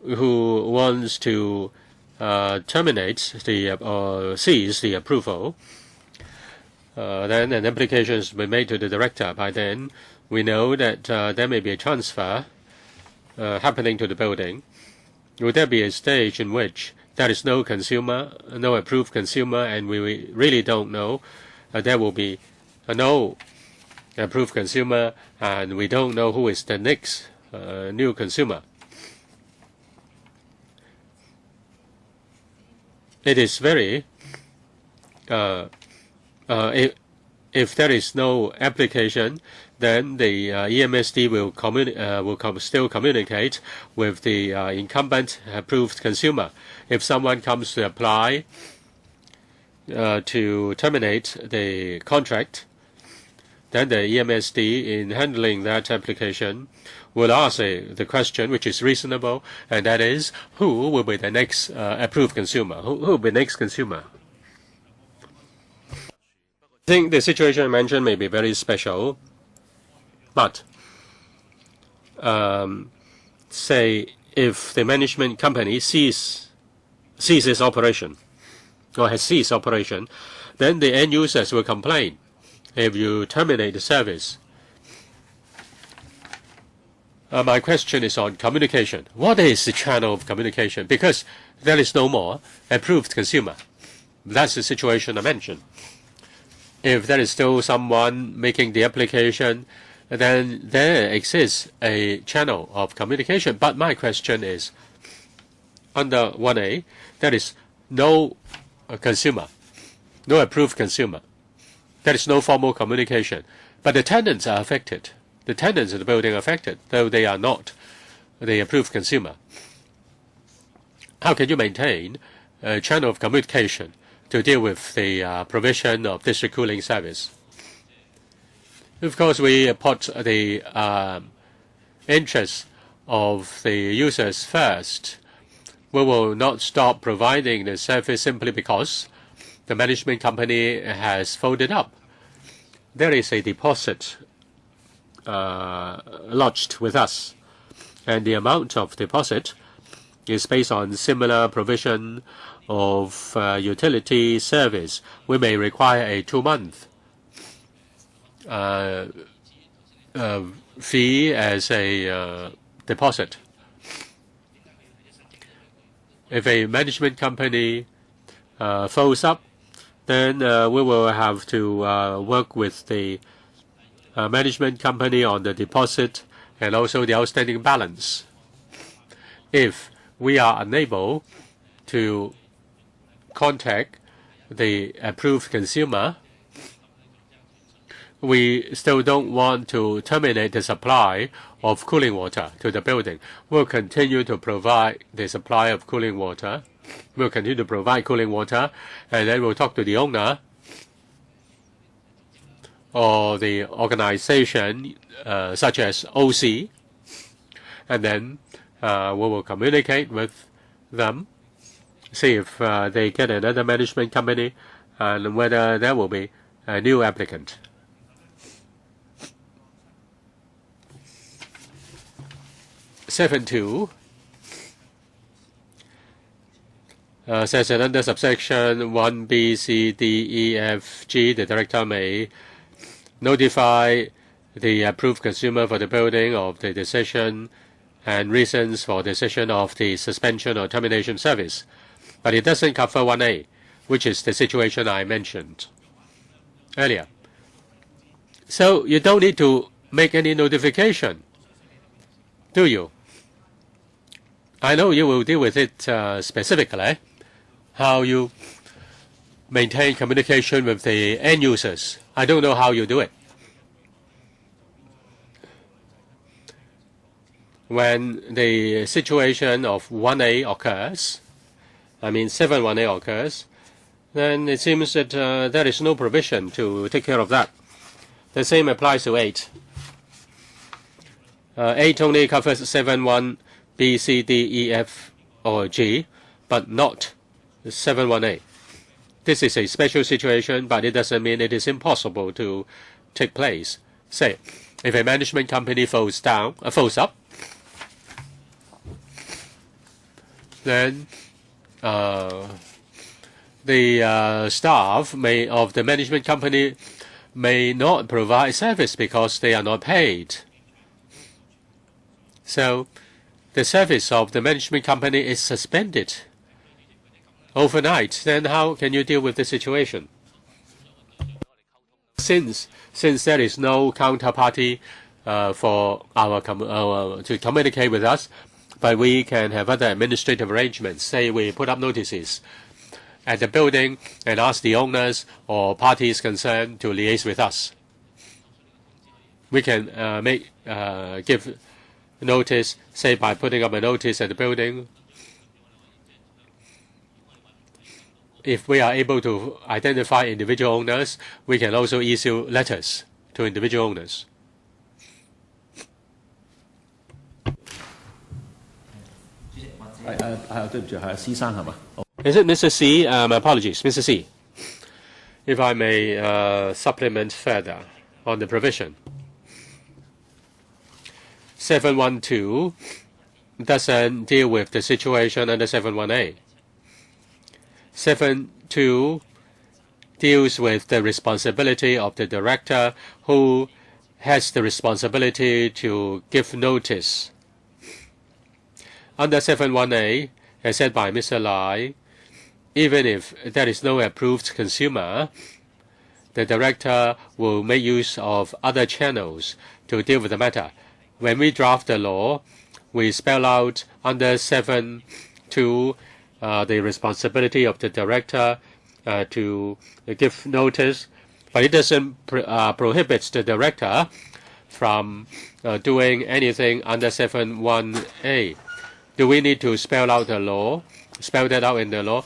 who wants to terminate or cease the approval, then an application is made to the director. By then, we know that there may be a transfer happening to the building. Would there be a stage in which there is no consumer, no approved consumer, and we really don't know? There will be no approved consumer, and we don't know who is the next new consumer. It is very if there is no application, then the EMSD will still communicate with the incumbent approved consumer. If someone comes to apply to terminate the contract, then the EMSD, in handling that application, will ask the question which is reasonable, and that is, who will be the next approved consumer? Who will be the next consumer? I think the situation I mentioned may be very special, but say if the management company ceases operation or has ceased operation, then the end users will complain if you terminate the service. My question is on communication. What is the channel of communication? Because there is no more approved consumer. That's the situation I mentioned. If there is still someone making the application, then there exists a channel of communication. But my question is, under 1A, there is no consumer, no approved consumer. There is no formal communication. But the tenants are affected. The tenants of the building are affected, though they are not the approved consumer. How can you maintain a channel of communication to deal with the provision of district cooling service? Of course, we put the interests of the users first. We will not stop providing the service simply because the management company has folded up. There is a deposit lodged with us, and the amount of deposit is based on similar provision of utility service. We may require a 2-month fee as a deposit. If a management company folds up, then we will have to work with the management company on the deposit and also the outstanding balance. If we are unable to contact the approved consumer, we still don't want to terminate the supply of cooling water to the building. We'll continue to provide the supply of cooling water. We'll continue to provide cooling water, and then we'll talk to the owner or the organization such as OC, and then we will communicate with them, see if they get another management company, and whether there will be a new applicant. Seven two says that under subsection 1B, C, D, E, F, G, the director may notify the approved consumer for the building of the decision and reasons for decision of the suspension or termination service. But it doesn't cover 1A, which is the situation I mentioned earlier. So you don't need to make any notification, do you? I know you will deal with it specifically, how you maintain communication with the end users. I don't know how you do it. When the situation of 1A occurs, I mean 7-1A occurs, then it seems that there is no provision to take care of that. The same applies to 8. 8 only covers 7-1, B, C, D, E, F, or G, but not 7-1A. This is a special situation, but it doesn't mean it is impossible to take place. Say, if a management company folds up, then the staff of the management company may not provide service because they are not paid. So the service of the management company is suspended overnight. Then how can you deal with the situation? Since there is no counterparty for to communicate with us, but we can have other administrative arrangements. Say we put up notices at the building and ask the owners or parties concerned to liaise with us. We can give notice, say by putting up a notice at the building. If we are able to identify individual owners, we can also issue letters to individual owners. 對唔住，係施生係嘛？ Is it Mr. C? Apologies, Mr. C. If I may supplement further on the provision. 712 doesn't deal with the situation under 718. 7.2 deals with the responsibility of the director who has the responsibility to give notice. Under 7.1a, as said by Mr. Lai, even if there is no approved consumer, the director will make use of other channels to deal with the matter. When we draft the law, we spell out under 7.2 the responsibility of the director to give notice, but it doesn't prohibit the director from doing anything under 7.1a. Do we need to spell out the law? Spell that out in the law?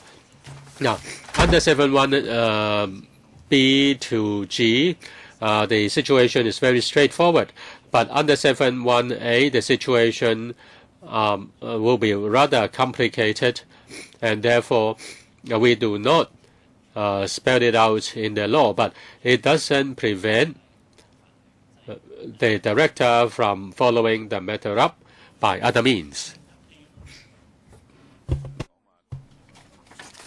Now, under 7.1b to g, the situation is very straightforward. But under 7.1a, the situation will be rather complicated, and therefore we do not spell it out in the law. But it doesn't prevent the director from following the matter up by other means.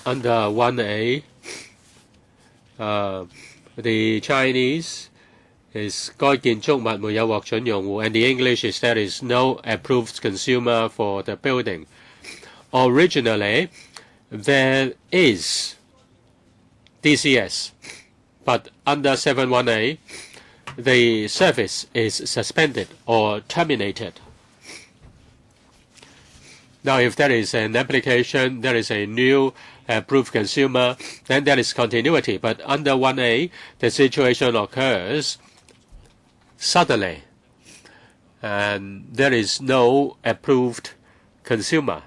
Under 1a, the Chinese is 該建築物沒有獲准用戶 and the English is there is no approved consumer for the building. Originally, there is DCS, but under 7.1a, the service is suspended or terminated. Now, if there is an application, there is a new approved consumer, then there is continuity. But under 1a, the situation occurs suddenly, and there is no approved consumer.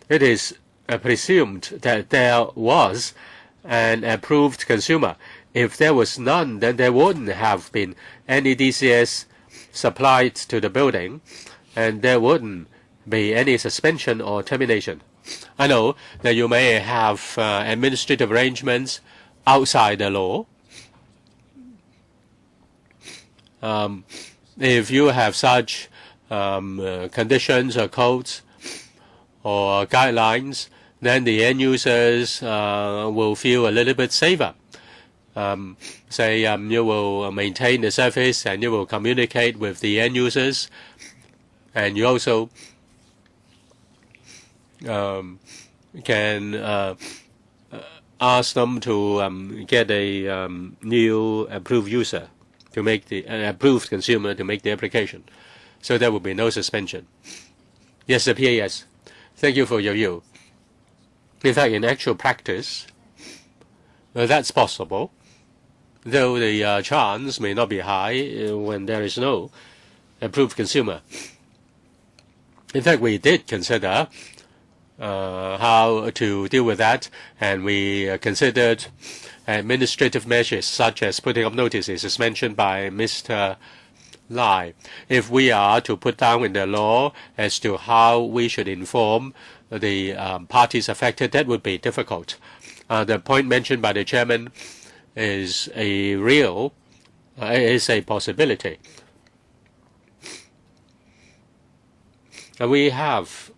It is presumed that there was an approved consumer. If there was none, then there wouldn't have been any DCS supplied to the building, and there wouldn't be any suspension or termination. I know that you may have administrative arrangements outside the law. If you have such conditions or codes or guidelines, then the end users will feel a little bit safer. Say you will maintain the service and you will communicate with the end users, and you also can ask them to get a new approved user to make the approved consumer to make the application. So there will be no suspension. Yes, the PAS. Thank you for your view. In fact, in actual practice, that's possible, though the chance may not be high when there is no approved consumer. In fact, we did consider how to deal with that, and we considered administrative measures such as putting up notices, as mentioned by Mr. Lai. If we are to put down in the law as to how we should inform the parties affected, that would be difficult. The point mentioned by the chairman is a possibility. And we have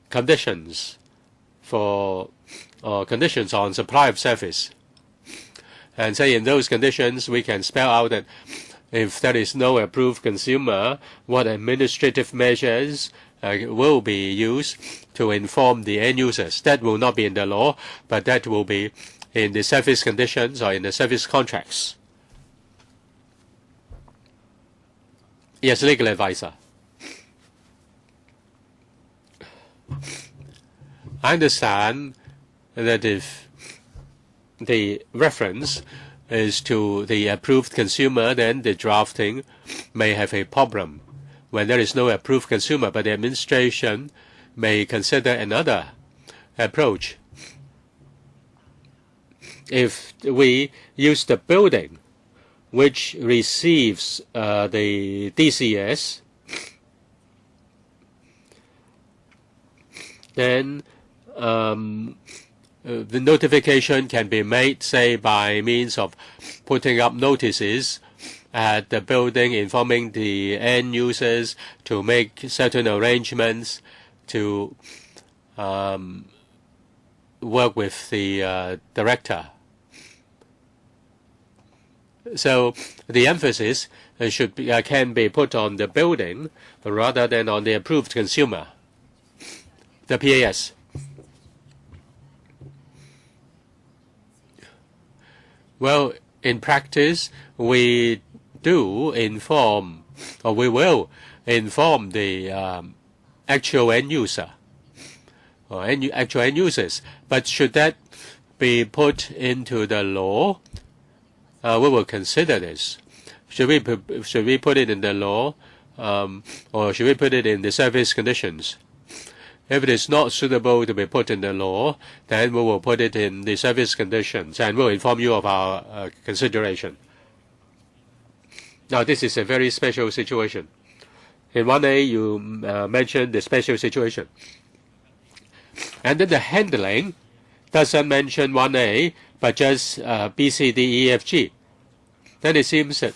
conditions on supply of service, and say in those conditions we can spell out that if there is no approved consumer, what administrative measures will be used to inform the end users. That will not be in the law, but that will be in the service conditions or in the service contracts. Yes, legal advisor. I understand that if the reference is to the approved consumer, then the drafting may have a problem when there is no approved consumer, but the administration may consider another approach. if we use the building which receives the DCS, then the notification can be made, say, by means of putting up notices at the building informing the end users to make certain arrangements to work with the director. So the emphasis can be put on the building rather than on the approved consumer, the PAS. Well, in practice, we do inform, or we will inform the actual end user or actual end users. But should that be put into the law, we will consider this. Should we put it in the law, or should we put it in the service conditions? If it is not suitable to be put in the law, then we will put it in the service conditions and we'll inform you of our consideration. Now, this is a very special situation. In 1A, you mentioned the special situation. And then the handling doesn't mention 1A, but just B, C, D, E, F, G. Then it seems that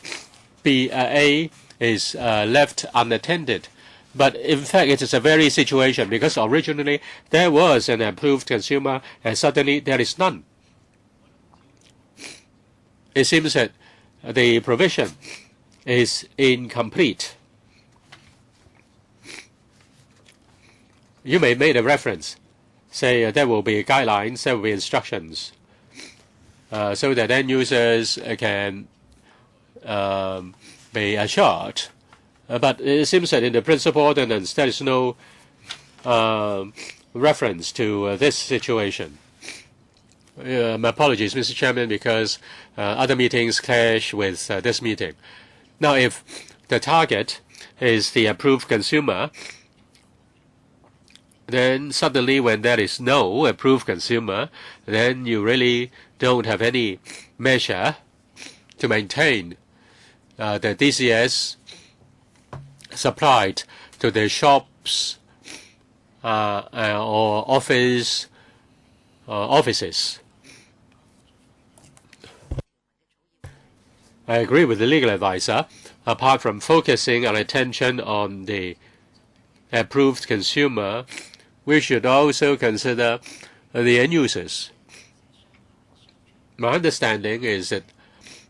A is left unattended. But in fact, it is a very situation because originally there was an approved consumer and suddenly there is none. It seems that the provision is incomplete. You may make a reference, say there will be guidelines, there will be instructions, so that end users can be assured. But it seems that in the principal ordinance there is no reference to this situation. My apologies, Mr. Chairman, because other meetings clash with this meeting. Now, if the target is the approved consumer, then suddenly when there is no approved consumer, then you really don't have any measure to maintain the DCS supplied to the shops or offices. I agree with the legal advisor. Apart from focusing our attention on the approved consumer, we should also consider the end users. My understanding is that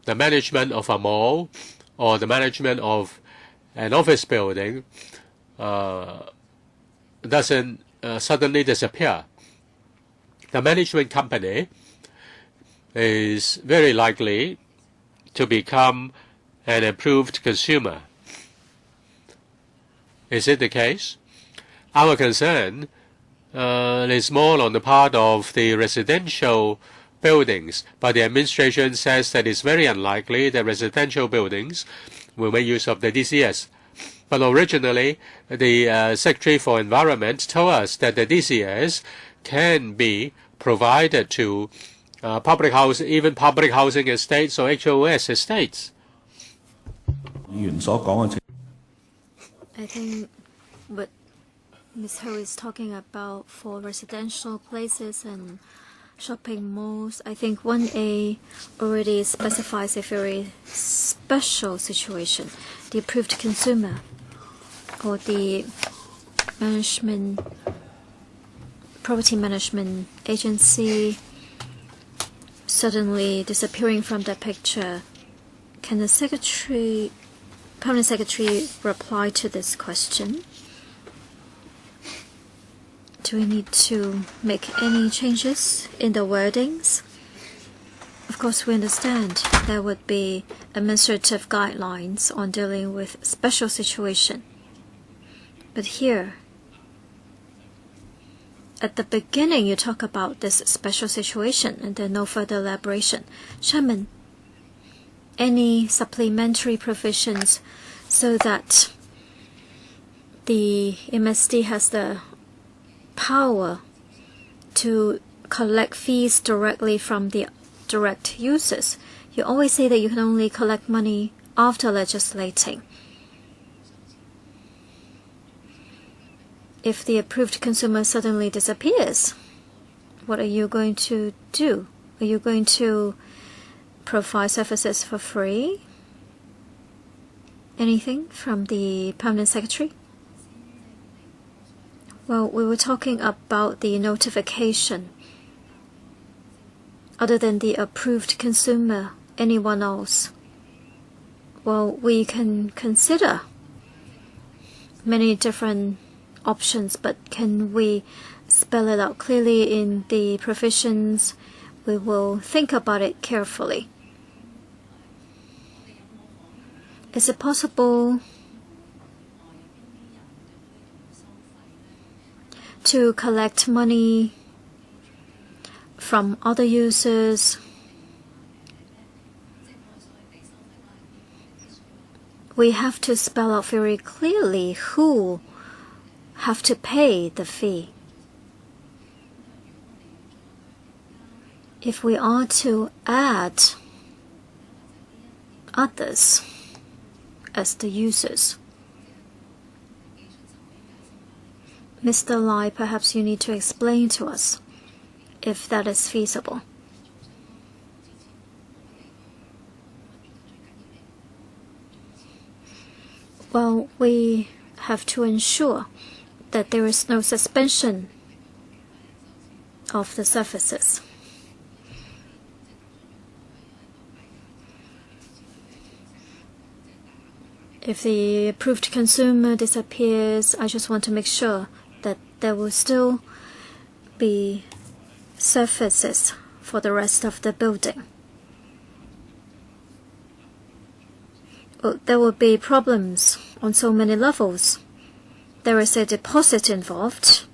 the management of a mall or the management of an office building doesn't suddenly disappear. The management company is very likely to become an approved consumer. Is it the case? Our concern is more on the part of the residential buildings, but the administration says that it's very unlikely that residential buildings will make use of the DCS. But originally, the Secretary for Environment told us that the DCS can be provided to public housing, even public housing estates or HOS estates. I think what Ms. Ho is talking about for residential places and shopping malls, I think 1A already specifies a very special situation. The approved consumer or the property management agency suddenly disappearing from the picture. Can the permanent secretary reply to this question? Do we need to make any changes in the wordings? Of course, we understand there would be administrative guidelines on dealing with special situation. But here, at the beginning, you talk about this special situation and then no further elaboration. Chairman, any supplementary provisions so that the MSD has the power to collect fees directly from the direct users. You always say that you can only collect money after legislating. If the approved consumer suddenly disappears, what are you going to do? Are you going to provide services for free? Anything from the Permanent Secretary? Well, we were talking about the notification. Other than the approved consumer, anyone else? Well, we can consider many different options, but can we spell it out clearly in the provisions? We will think about it carefully. Is it possible to collect money from other users? We have to spell out very clearly who have to pay the fee. If we are to add others as the users, Mr. Lai, perhaps you need to explain to us if that is feasible. Well, we have to ensure that there is no suspension of the services. If the approved consumer disappears, I just want to make sure that there will still be services for the rest of the building. Well, there will be problems on so many levels. There is a deposit involved.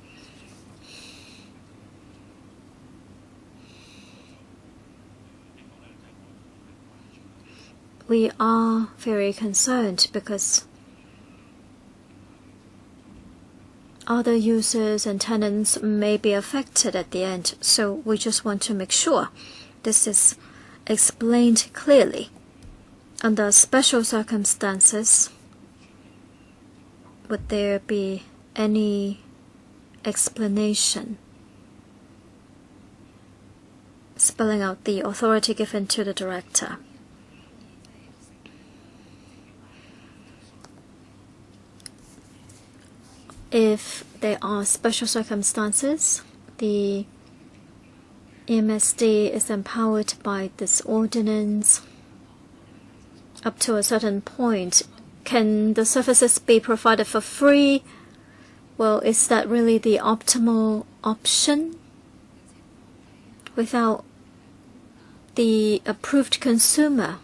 We are very concerned because other users and tenants may be affected at the end, so we just want to make sure this is explained clearly. Under special circumstances, would there be any explanation spelling out the authority given to the director? If there are special circumstances, the MSD is empowered by this ordinance up to a certain point. Can the services be provided for free? Well, is that really the optimal option? Without the approved consumer,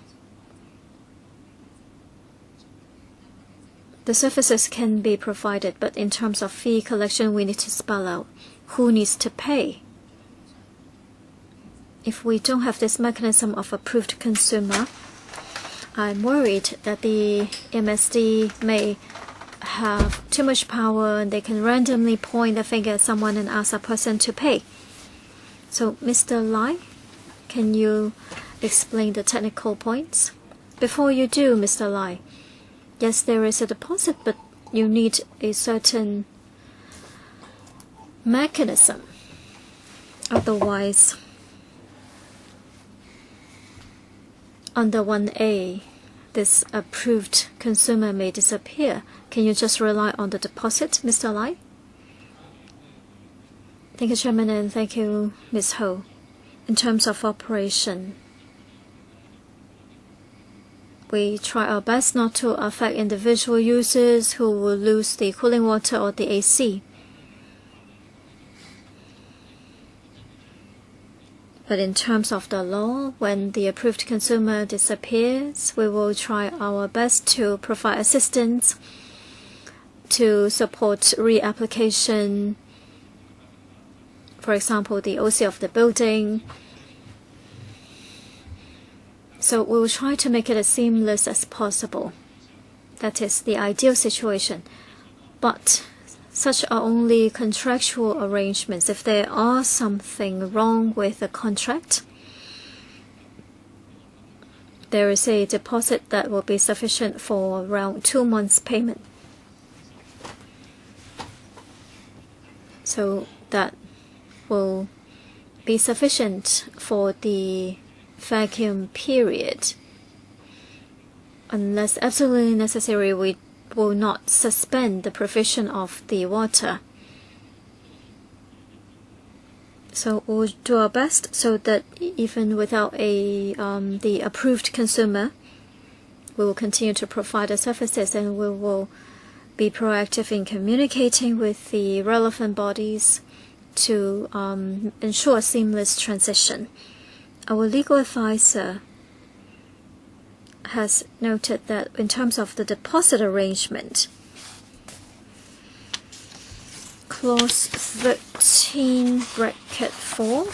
the services can be provided, but in terms of fee collection, we need to spell out who needs to pay. If we don't have this mechanism of approved consumer, I'm worried that the MSD may have too much power and they can randomly point the finger at someone and ask a person to pay. So, Mr. Lai, can you explain the technical points? Before you do, Mr. Lai, yes, there is a deposit, but you need a certain mechanism. Otherwise, under 1A, this approved consumer may disappear. Can you just rely on the deposit, Mr. Lai? Thank you, Chairman, and thank you, Ms. Ho. In terms of operation, we try our best not to affect individual users who will lose the cooling water or the AC. But in terms of the law, when the approved consumer disappears, we will try our best to provide assistance to support reapplication, for example, the OC of the building. So we will try to make it as seamless as possible. That is the ideal situation. But such are only contractual arrangements. If there are something wrong with the contract, there is a deposit that will be sufficient for around 2 months' payment. So that will be sufficient for the vacuum period. Unless absolutely necessary, we will not suspend the provision of the water. So we'll do our best so that even without the approved consumer, we will continue to provide the services, and we will be proactive in communicating with the relevant bodies to ensure seamless transition. Our legal advisor has noted that in terms of the deposit arrangement, Clause 13, bracket 4,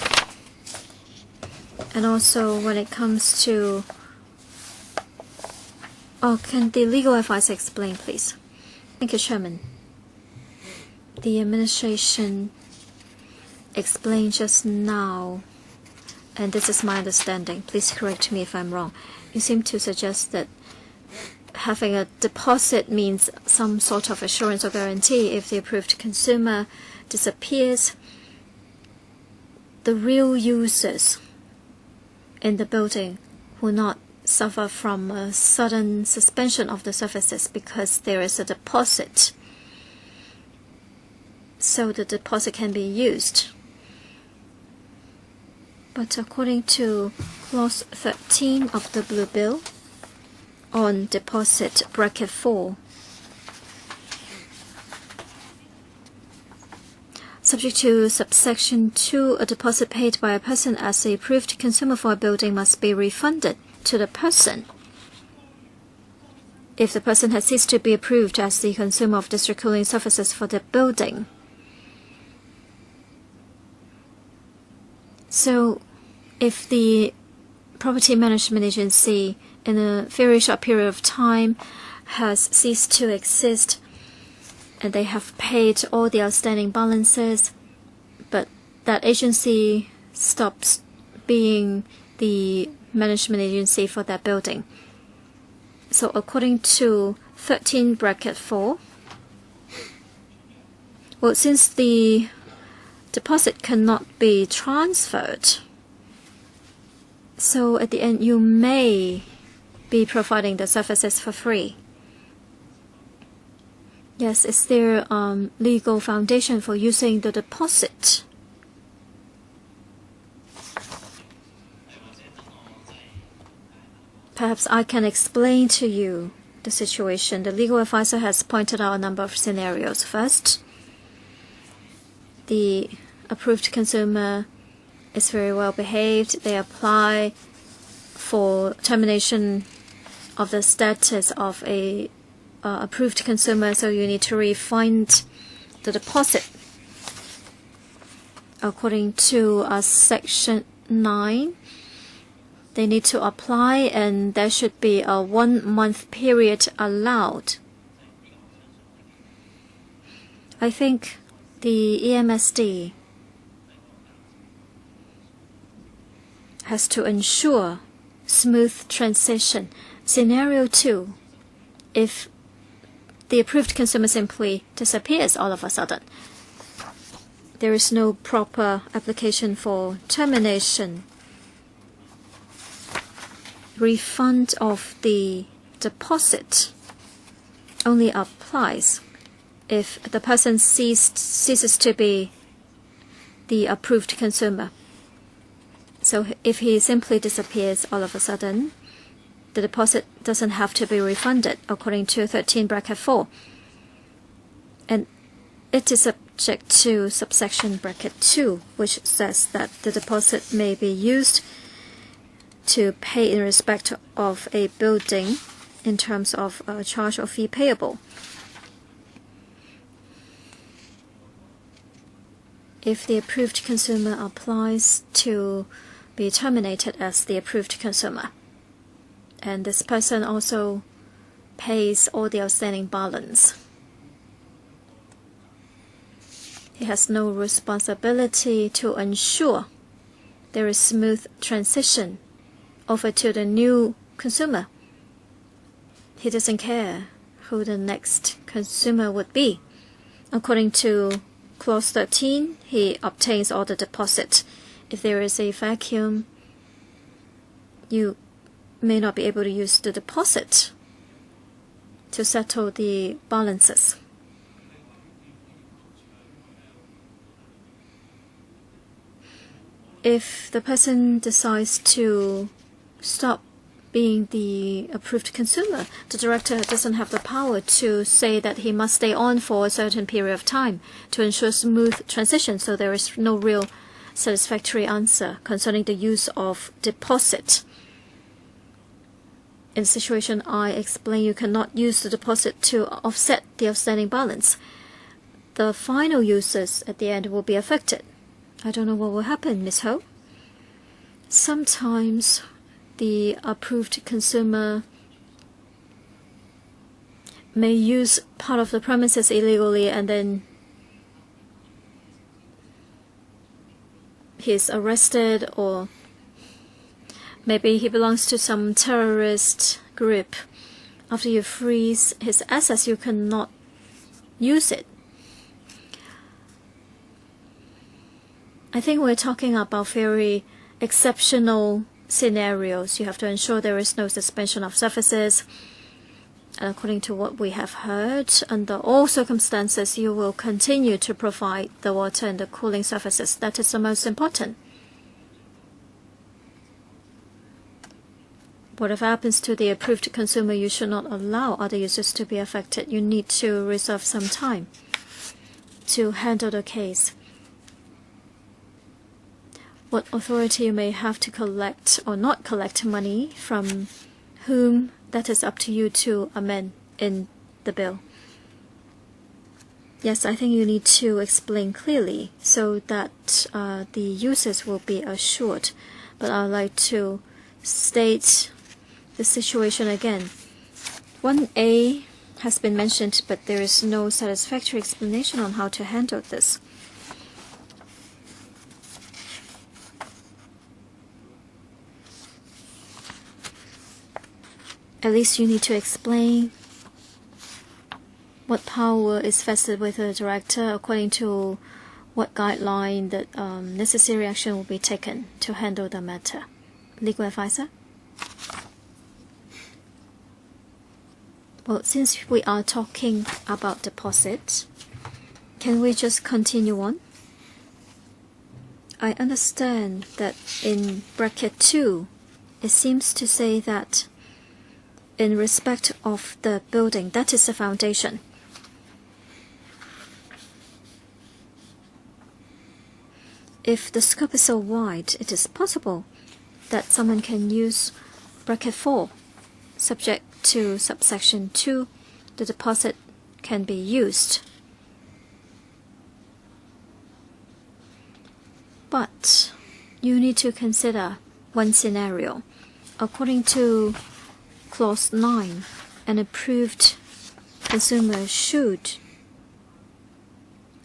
and also when it comes to... can the legal advisor explain, please? Thank you, Chairman. The administration explained just now, and this is my understanding. Please correct me if I'm wrong. You seem to suggest that having a deposit means some sort of assurance or guarantee. If the approved consumer disappears, the real users in the building will not suffer from a sudden suspension of the services because there is a deposit. So the deposit can be used. But according to Clause 13 of the Blue Bill, on deposit bracket 4, subject to subsection 2, a deposit paid by a person as the approved consumer for a building must be refunded to the person if the person has ceased to be approved as the consumer of district cooling services for the building. So if the property management agency in a very short period of time has ceased to exist and they have paid all the outstanding balances, but that agency stops being the management agency for that building. So according to 13 bracket 4, well, since the deposit cannot be transferred, so at the end you may be providing the services for free. Yes, is there legal foundation for using the deposit? Perhaps I can explain to you the situation. The legal advisor has pointed out a number of scenarios. First, the approved consumer is very well behaved. They apply for termination of the status of a approved consumer, so you need to refund the deposit. According to Section 9, they need to apply, and there should be a 1 month period allowed. I think the EMSD has to ensure smooth transition. Scenario 2, if the approved consumer simply disappears all of a sudden, there is no proper application for termination. Refund of the deposit only applies if the person ceases to be the approved consumer. So if he simply disappears all of a sudden, the deposit doesn't have to be refunded according to 13 bracket 4. And it is subject to subsection bracket 2, which says that the deposit may be used to pay in respect of a building in terms of a charge or fee payable. If the approved consumer applies to be terminated as the approved consumer, and this person also pays all the outstanding balance, he has no responsibility to ensure there is smooth transition over to the new consumer. He doesn't care who the next consumer would be. According to Clause 13, he obtains all the deposit. If there is a vacuum, you may not be able to use the deposit to settle the balances. If the person decides to stop being the approved consumer, the director doesn't have the power to say that he must stay on for a certain period of time to ensure smooth transition, so there is no real satisfactory answer concerning the use of deposit. In situation I explained, you cannot use the deposit to offset the outstanding balance. The final users at the end will be affected. I don't know what will happen, Ms. Ho. Sometimes the approved consumer may use part of the premises illegally, and then he's arrested, or maybe he belongs to some terrorist group. After you freeze his assets, you cannot use it. I think we're talking about very exceptional scenarios. You have to ensure there is no suspension of services. And according to what we have heard, under all circumstances, you will continue to provide the water and the cooling services. That is the most important. Whatever happens to the approved consumer, you should not allow other users to be affected. You need to reserve some time to handle the case. What authority you may have to collect or not collect money from whom, that is up to you to amend in the bill. Yes, I think you need to explain clearly so that the users will be assured. But I would like to state the situation again. 1A has been mentioned, but there is no satisfactory explanation on how to handle this. At least you need to explain what power is vested with the director, according to what guideline that necessary action will be taken to handle the matter. Legal advisor? Well, since we are talking about deposit, can we just continue on? I understand that in bracket 2, it seems to say that in respect of the building, that is the foundation. If the scope is so wide, it is possible that someone can use bracket 4. Subject to subsection 2, the deposit can be used. But you need to consider one scenario. According to Clause 9, an approved consumer should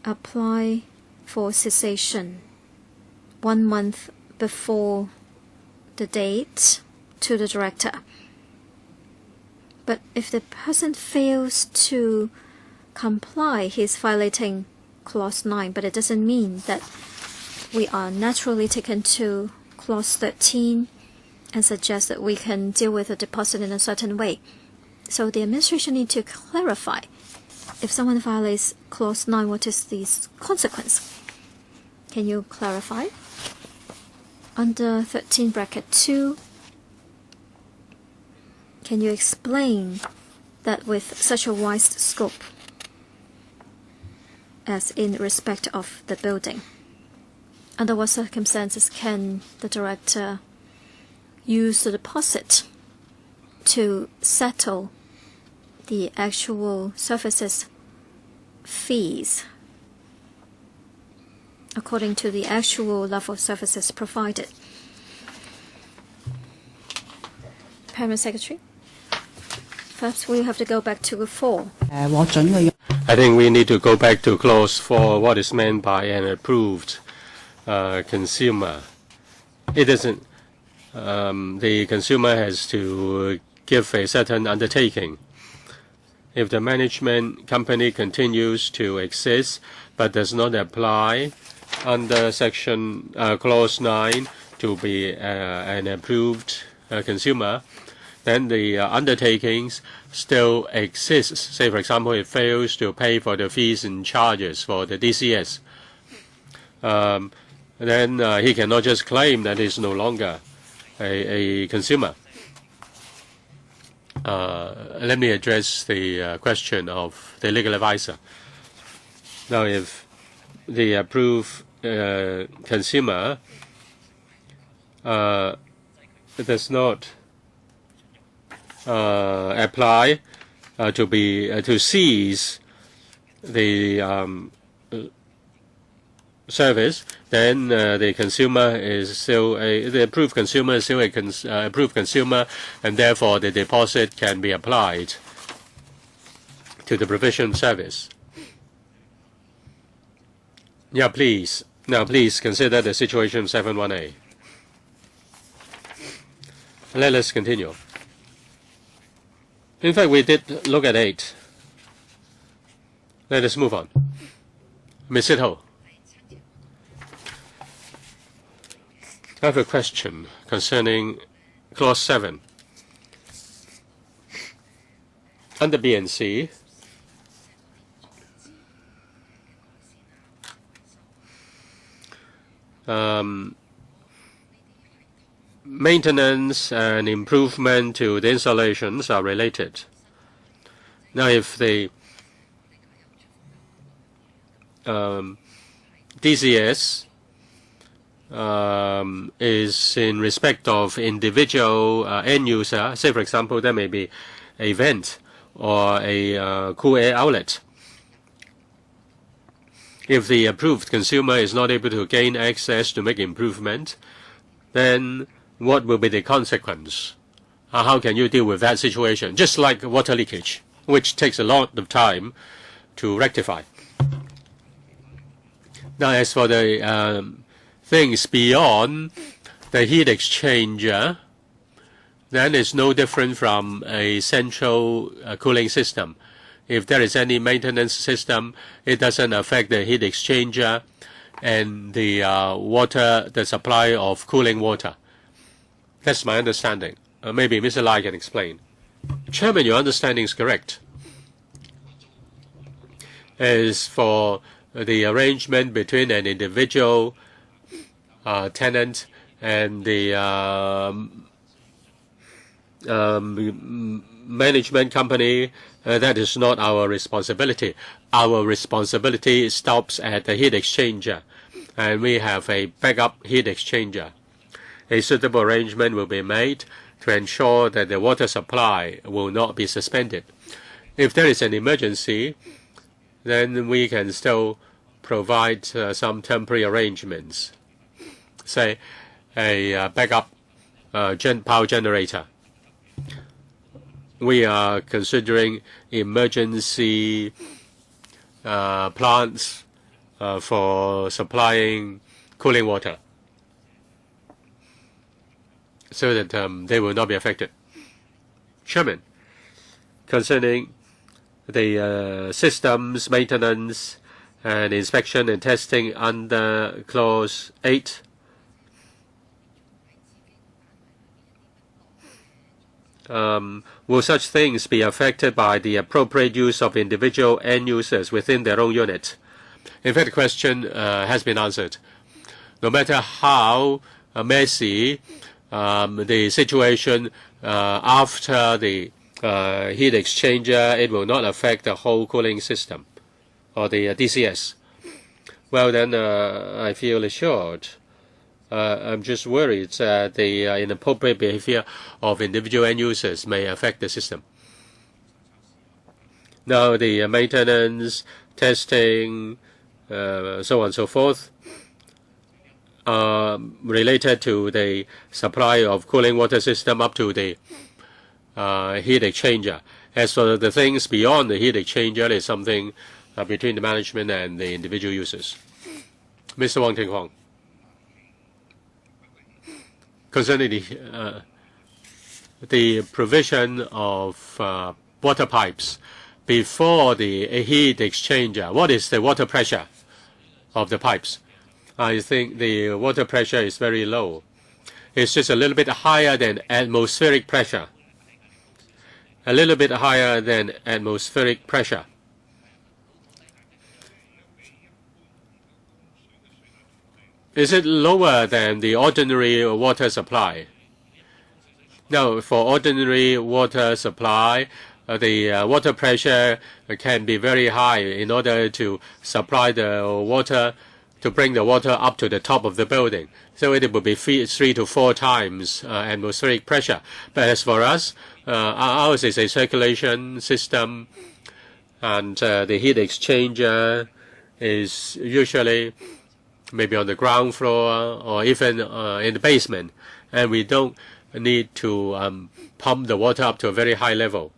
apply for cessation 1 month before the date to the director. But if the person fails to comply, he is violating Clause 9. But it doesn't mean that we are naturally taken to Clause 13 and suggest that we can deal with a deposit in a certain way. So the administration need to clarify, if someone violates Clause 9, what is the consequence? Can you clarify? Under 13 bracket 2, can you explain that with such a wide scope as in respect of the building, under what circumstances can the director use the deposit to settle the actual services fees according to the actual level of services provided? Parliament Secretary? Perhaps we have to go back to 4. I think we need to go back to Clause 4, what is meant by an approved consumer. It doesn't the consumer has to give a certain undertaking. If the management company continues to exist but does not apply under section clause 9 to be an approved consumer, then the undertakings still exists. Say, for example, it fails to pay for the fees and charges for the DCS. Then he cannot just claim that he's no longer a consumer. Let me address the question of the legal advisor. Now, if the approved consumer does not apply to seize the service, then the consumer is still the approved consumer is still a approved consumer, and therefore the deposit can be applied to the provision service. Yeah, please. Now, please consider the situation 7(1)(a). Let us continue. In fact, we did look at 8. Let us move on. Ms. Sito. I have a question concerning clause 7. Under B and C, maintenance and improvement to the installations are related. Now, if the DCS is in respect of individual end user, say for example there may be a vent or a cool air outlet. If the approved consumer is not able to gain access to make improvement, then what will be the consequence? How can you deal with that situation? Just like water leakage, which takes a lot of time to rectify. Now, as for the things beyond the heat exchanger, then it's no different from a central cooling system. If there is any maintenance system, it doesn't affect the heat exchanger and the the supply of cooling water. That's my understanding. Maybe Mr. Lai can explain. Chairman, your understanding is correct. As for the arrangement between an individual tenant and the management company, that is not our responsibility. Our responsibility stops at the heat exchanger, and we have a backup heat exchanger. A suitable arrangement will be made to ensure that the water supply will not be suspended. If there is an emergency, then we can still provide some temporary arrangements, say a backup power generator. We are considering emergency plants for supplying cooling water so that they will not be affected. Chairman, concerning the systems maintenance and inspection and testing under clause 8, will such things be affected by the appropriate use of individual end users within their own unit? In fact, the question has been answered. No matter how messy the situation after the heat exchanger, it will not affect the whole cooling system or the DCS. Well, then I feel assured. I'm just worried that the inappropriate behavior of individual end users may affect the system. Now, the maintenance, testing, so on and so forth, related to the supply of cooling water system up to the heat exchanger. As for the things beyond the heat exchanger, is something between the management and the individual users. Mr. Wong Ting Hong. concerning the provision of water pipes before the heat exchanger. What is the water pressure of the pipes? I think the water pressure is very low. It's just a little bit higher than atmospheric pressure. A little bit higher than atmospheric pressure. Is it lower than the ordinary water supply? Now, for ordinary water supply, the water pressure can be very high in order to supply the water, to bring the water up to the top of the building. So it would be 3 to 4 times atmospheric pressure. But as for us, ours is a circulation system, and the heat exchanger is usually maybe on the ground floor or even in the basement, and we don't need to pump the water up to a very high level.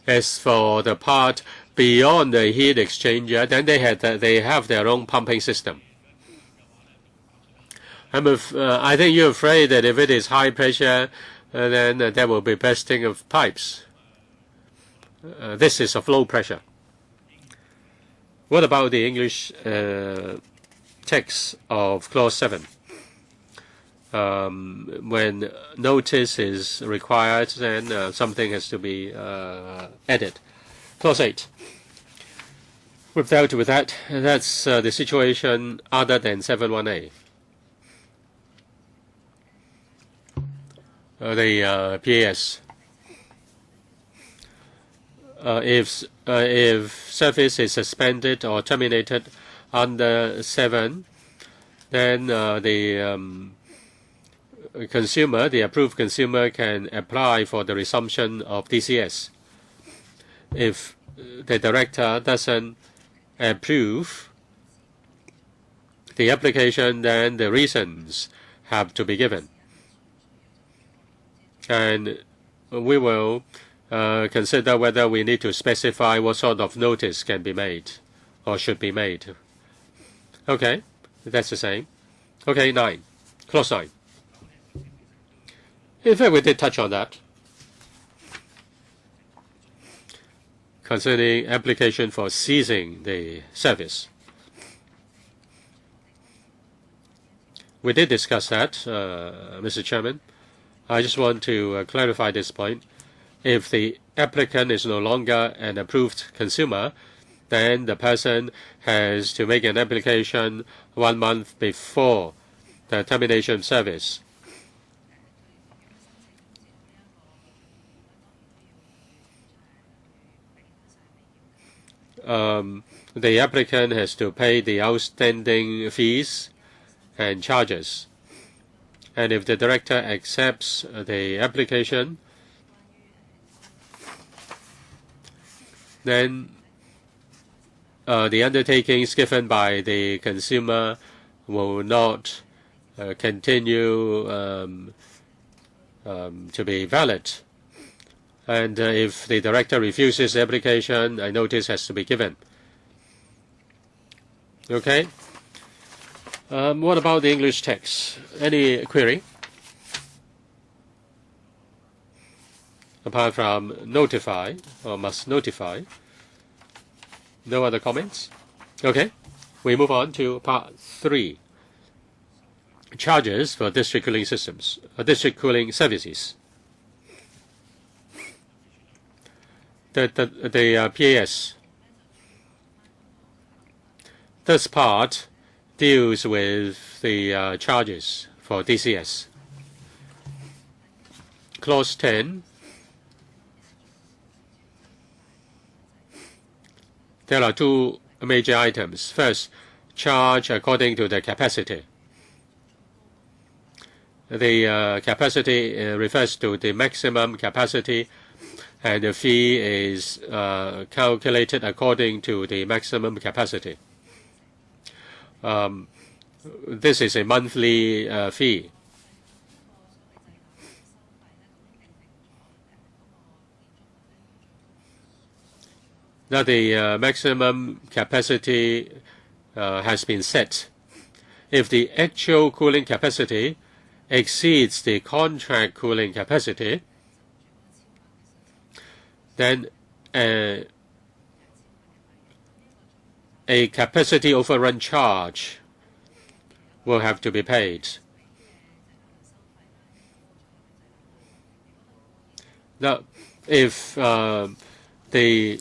As for the part beyond the heat exchanger, then they have their own pumping system. I think you're afraid that if it is high pressure, then there will be bursting of pipes. This is a flow pressure. What about the English text of clause 7? When notice is required, then something has to be added. Clause 8. With that, that's the situation other than 7.1a. The PAS. If service is suspended or terminated under 7, then the consumer, the approved consumer, can apply for the resumption of DCS. If the director doesn't approve the application, then the reasons have to be given. And we will consider whether we need to specify what sort of notice can be made or should be made. Okay, that's the same. Okay, 9. Clause 9. In fact, we did touch on that. Concerning application for ceasing the service. We did discuss that, Mr. Chairman. I just want to clarify this point. If the applicant is no longer an approved consumer, then the person has to make an application 1 month before the termination of service. The applicant has to pay the outstanding fees and charges. And if the director accepts the application, then the undertakings given by the consumer will not continue to be valid. And if the director refuses the application, a notice has to be given. Okay. What about the English text? Any query? Apart from notify or must notify. No other comments? Okay. We move on to part 3. Charges for district cooling systems, district cooling services. The PAS. This part deals with the charges for DCS. Clause 10. There are 2 major items. First, charge according to the capacity. The capacity refers to the maximum capacity, and the fee is calculated according to the maximum capacity. This is a monthly fee. Now the maximum capacity has been set. If the actual cooling capacity exceeds the contract cooling capacity, then a capacity overrun charge will have to be paid. Now, if the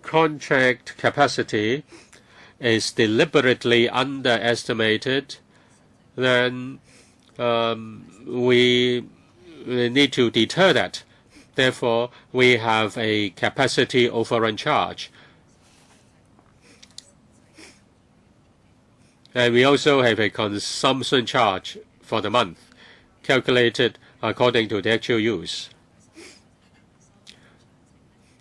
contract capacity is deliberately underestimated, then we need to deter that. Therefore, we have a capacity overrun charge. And we also have a consumption charge for the month, calculated according to the actual use.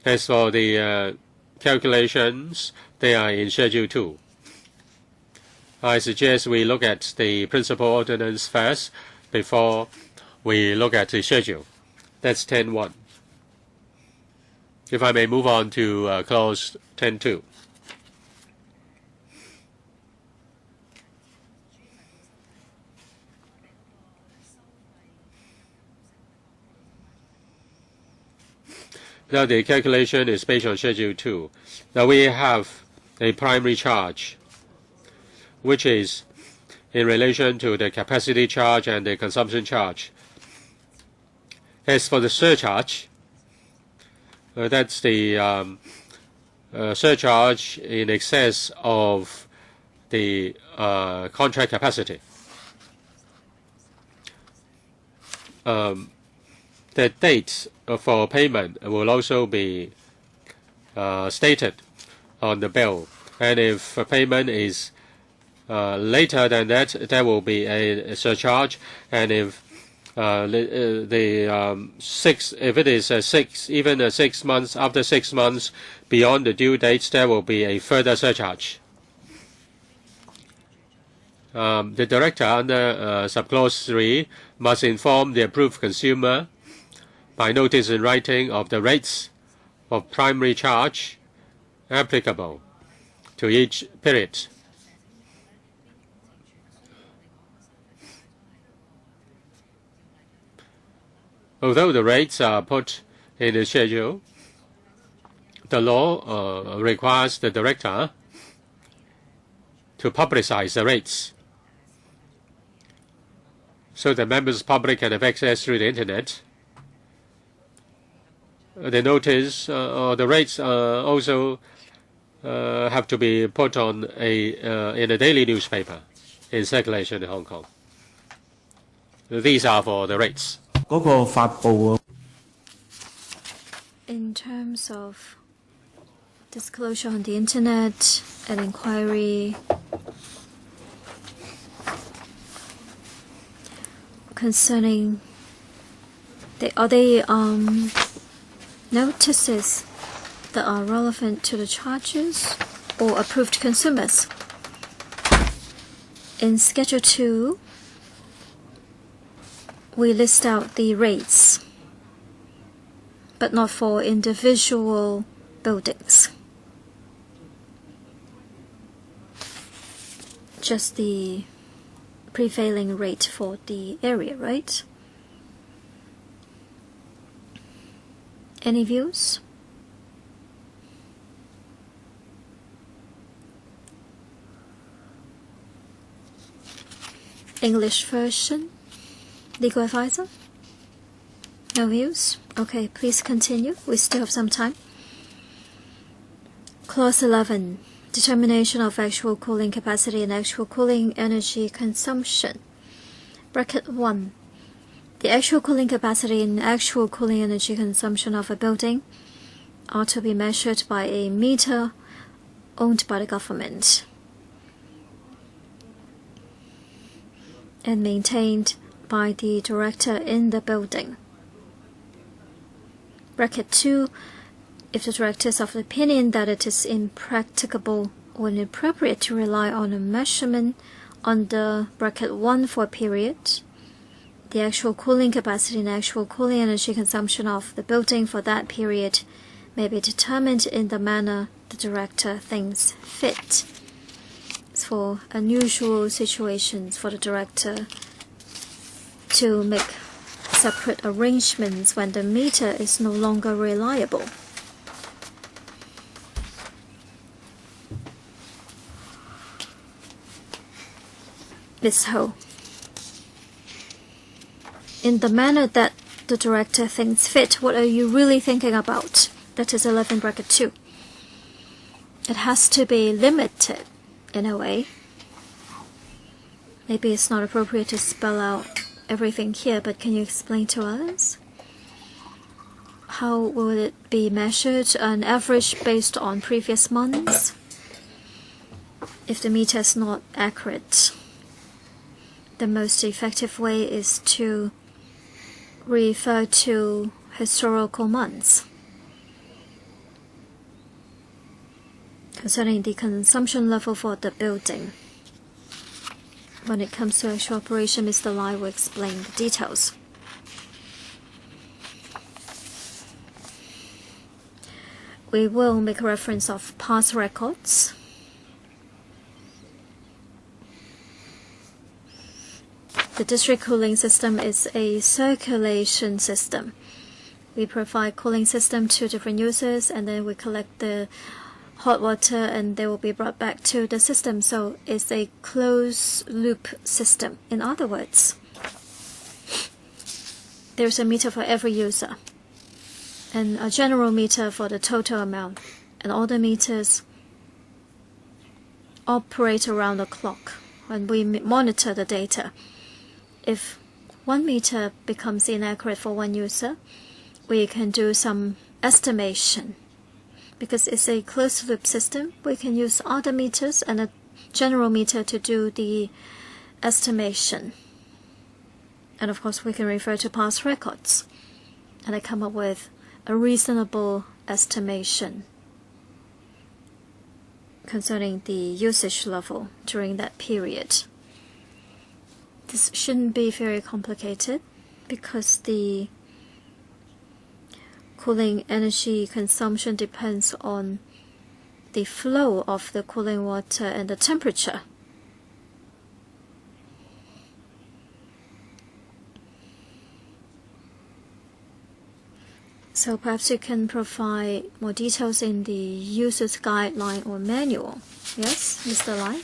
As for the calculations, they are in Schedule 2. I suggest we look at the principal ordinance first before we look at the schedule. That's 10.1. If I may move on to Clause 10.2. Now the calculation is based on Schedule 2. Now we have a primary charge, which is in relation to the capacity charge and the consumption charge. As for the surcharge, that's the surcharge in excess of the contract capacity. The date for payment will also be stated on the bill. And if payment is later than that, there will be a surcharge. And if if it is even 6 months, after 6 months beyond the due dates, there will be a further surcharge. The director under subclause 3 must inform the approved consumer by notice in writing of the rates of primary charge applicable to each period. Although the rates are put in the schedule, the law requires the director to publicize the rates so the members public can have access through the internet. The notice or the rates also have to be put on in a daily newspaper in circulation in Hong Kong. These are for the rates. In terms of disclosure on the internet and inquiry concerning the notices that are relevant to the charges or approved consumers. In Schedule 2, we list out the rates, but not for individual buildings. Just the prevailing rate for the area, right? Any views? English version. Legal advisor? No views? Okay, please continue. We still have some time. Clause 11. Determination of actual cooling capacity and actual cooling energy consumption. Bracket 1. The actual cooling capacity and actual cooling energy consumption of a building are to be measured by a meter owned by the government and maintained by the director in the building. Bracket 2. If the director is of the opinion that it is impracticable or inappropriate to rely on a measurement under bracket 1 for a period, the actual cooling capacity and actual cooling energy consumption of the building for that period may be determined in the manner the director thinks fit. for unusual situations for the director to make separate arrangements when the meter is no longer reliable. Ms. Ho, in the manner that the director thinks fit, what are you really thinking about? That is 11(2). It has to be limited in a way. Maybe it's not appropriate to spell out everything here, but can you explain to us? How will it be measured? An average based on previous months? If the meter is not accurate, the most effective way is to refer to historical months. Concerning the consumption level for the building, when it comes to actual operation, Mr. Lai will explain the details. We will make a reference of past records. The district cooling system is a circulation system. We provide cooling system to different users, and then we collect the hot water and they will be brought back to the system. So it's a closed loop system. In other words, there's a meter for every user and a general meter for the total amount, and all the meters operate around the clock when we monitor the data. If one meter becomes inaccurate for one user, we can do some estimation. Because it's a closed loop system, we can use other meters and a general meter to do the estimation. And of course, we can refer to past records and come up with a reasonable estimation concerning the usage level during that period. This shouldn't be very complicated because the cooling energy consumption depends on the flow of the cooling water and the temperature. So perhaps you can provide more details in the user's guideline or manual. Yes, Mr. Lai?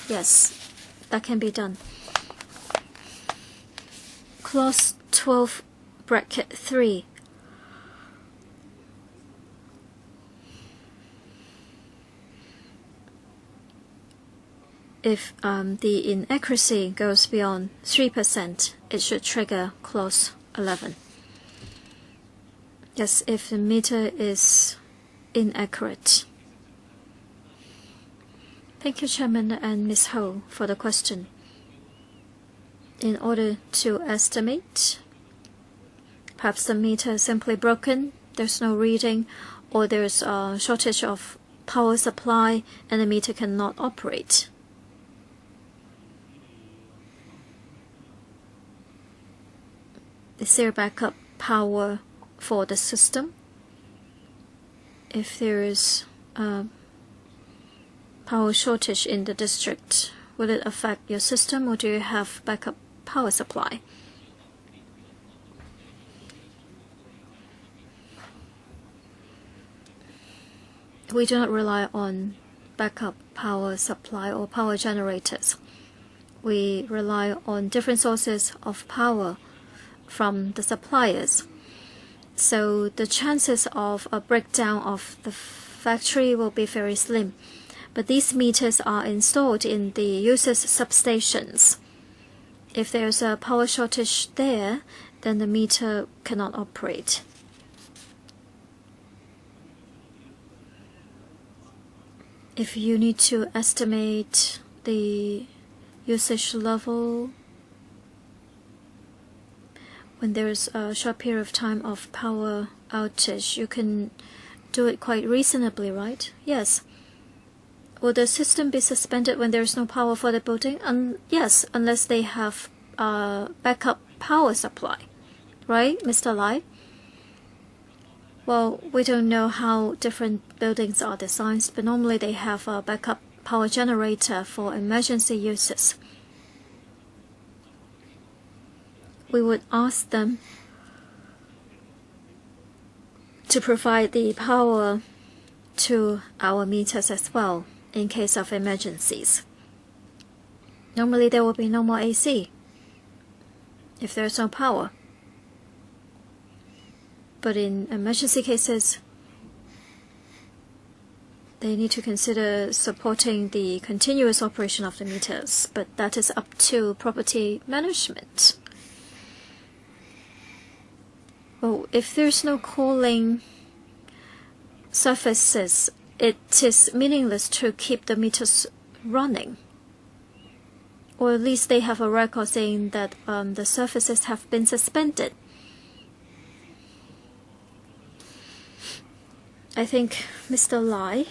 Yes, that can be done. Clause 12, bracket 3. If the inaccuracy goes beyond 3%, it should trigger clause 11. Yes, if the meter is inaccurate. Thank you, Chairman and Ms. Ho, for the question. In order to estimate, perhaps the meter is simply broken, there's no reading, or there's a shortage of power supply and the meter cannot operate. Is there backup power for the system? If there is a power shortage in the district, will it affect your system, or do you have backup power supply? We do not rely on backup power supply or power generators. We rely on different sources of power from the suppliers. So the chances of a breakdown of the factory will be very slim. But these meters are installed in the user's substations. If there's a power shortage there, then the meter cannot operate. If you need to estimate the usage level when there's a short period of time of power outage, you can do it quite reasonably, right? Yes. Will the system be suspended when there's no power for the building? Yes, unless they have a backup power supply. Right, Mr. Lai? Well, we don't know how different buildings are designed, but normally they have a backup power generator for emergency uses, we would ask them to provide the power to our meters as well in case of emergencies. Normally there will be no more AC if there's no power. But in emergency cases, they need to consider supporting the continuous operation of the meters, but that is up to property management. Well, if there's no cooling surfaces, it is meaningless to keep the meters running. Or at least they have a record saying that the surfaces have been suspended. I think, Mr. Lai,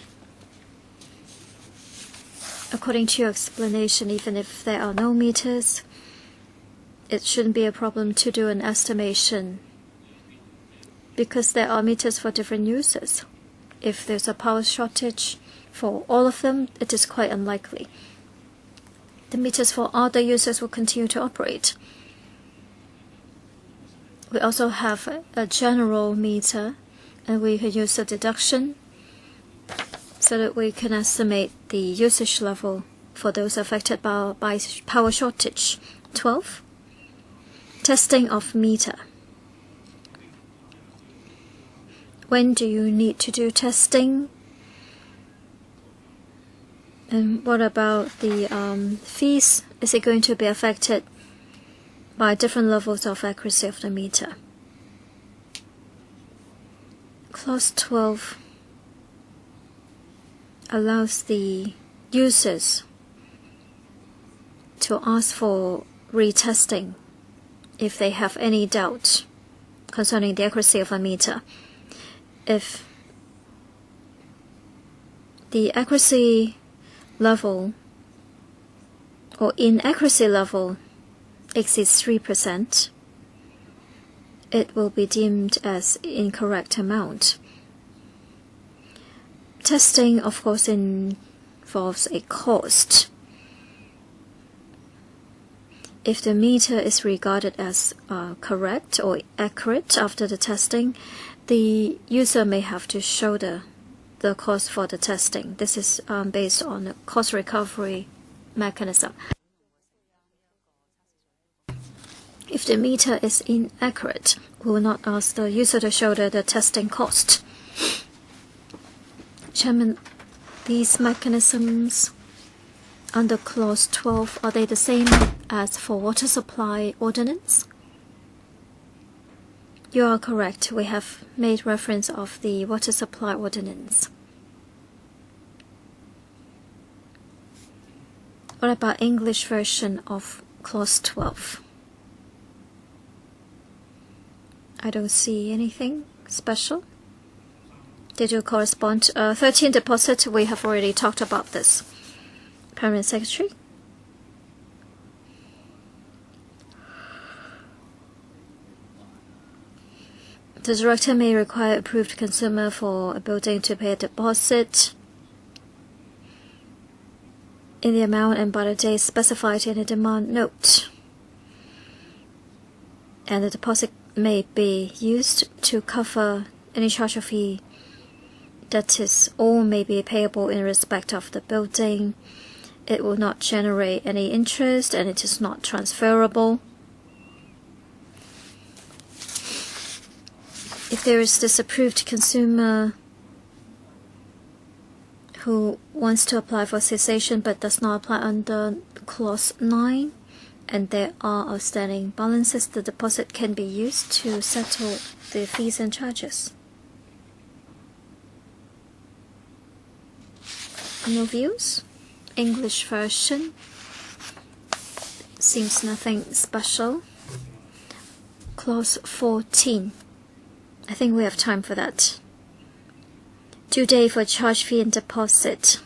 according to your explanation, even if there are no meters, it shouldn't be a problem to do an estimation because there are meters for different uses. If there's a power shortage for all of them, it is quite unlikely. The meters for other users will continue to operate. We also have a general meter, and we can use a deduction so that we can estimate the usage level for those affected by power shortage. 12. Testing of meter. When do you need to do testing? And what about the fees? Is it going to be affected by different levels of accuracy of the meter? Clause 12 allows the users to ask for retesting if they have any doubt concerning the accuracy of a meter. If the accuracy level or inaccuracy level exceeds 3%, it will be deemed as incorrect amount. Testing, of course, involves a cost. If the meter is regarded as correct or accurate after the testing, the user may have to show the cost for the testing. This is based on a cost recovery mechanism. If the meter is inaccurate, we will not ask the user to show the testing cost. Chairman, these mechanisms under Clause 12, are they the same as for water supply ordinance? You are correct. We have made reference of the water supply ordinance. What about English version of Clause 12? I don't see anything special. Did you correspond? 13 deposit, we have already talked about this. Permanent Secretary? The director may require approved consumer for a building to pay a deposit in the amount and by the date specified in the demand note. And the deposit may be used to cover any charge or fee that is or may be payable in respect of the building. It will not generate any interest and it is not transferable. If there is disapproved consumer who wants to apply for cessation but does not apply under Clause 9, and there are outstanding balances, the deposit can be used to settle the fees and charges. No views? English version seems nothing special. Clause 14. I think we have time for that. Due date for charge, fee and deposit.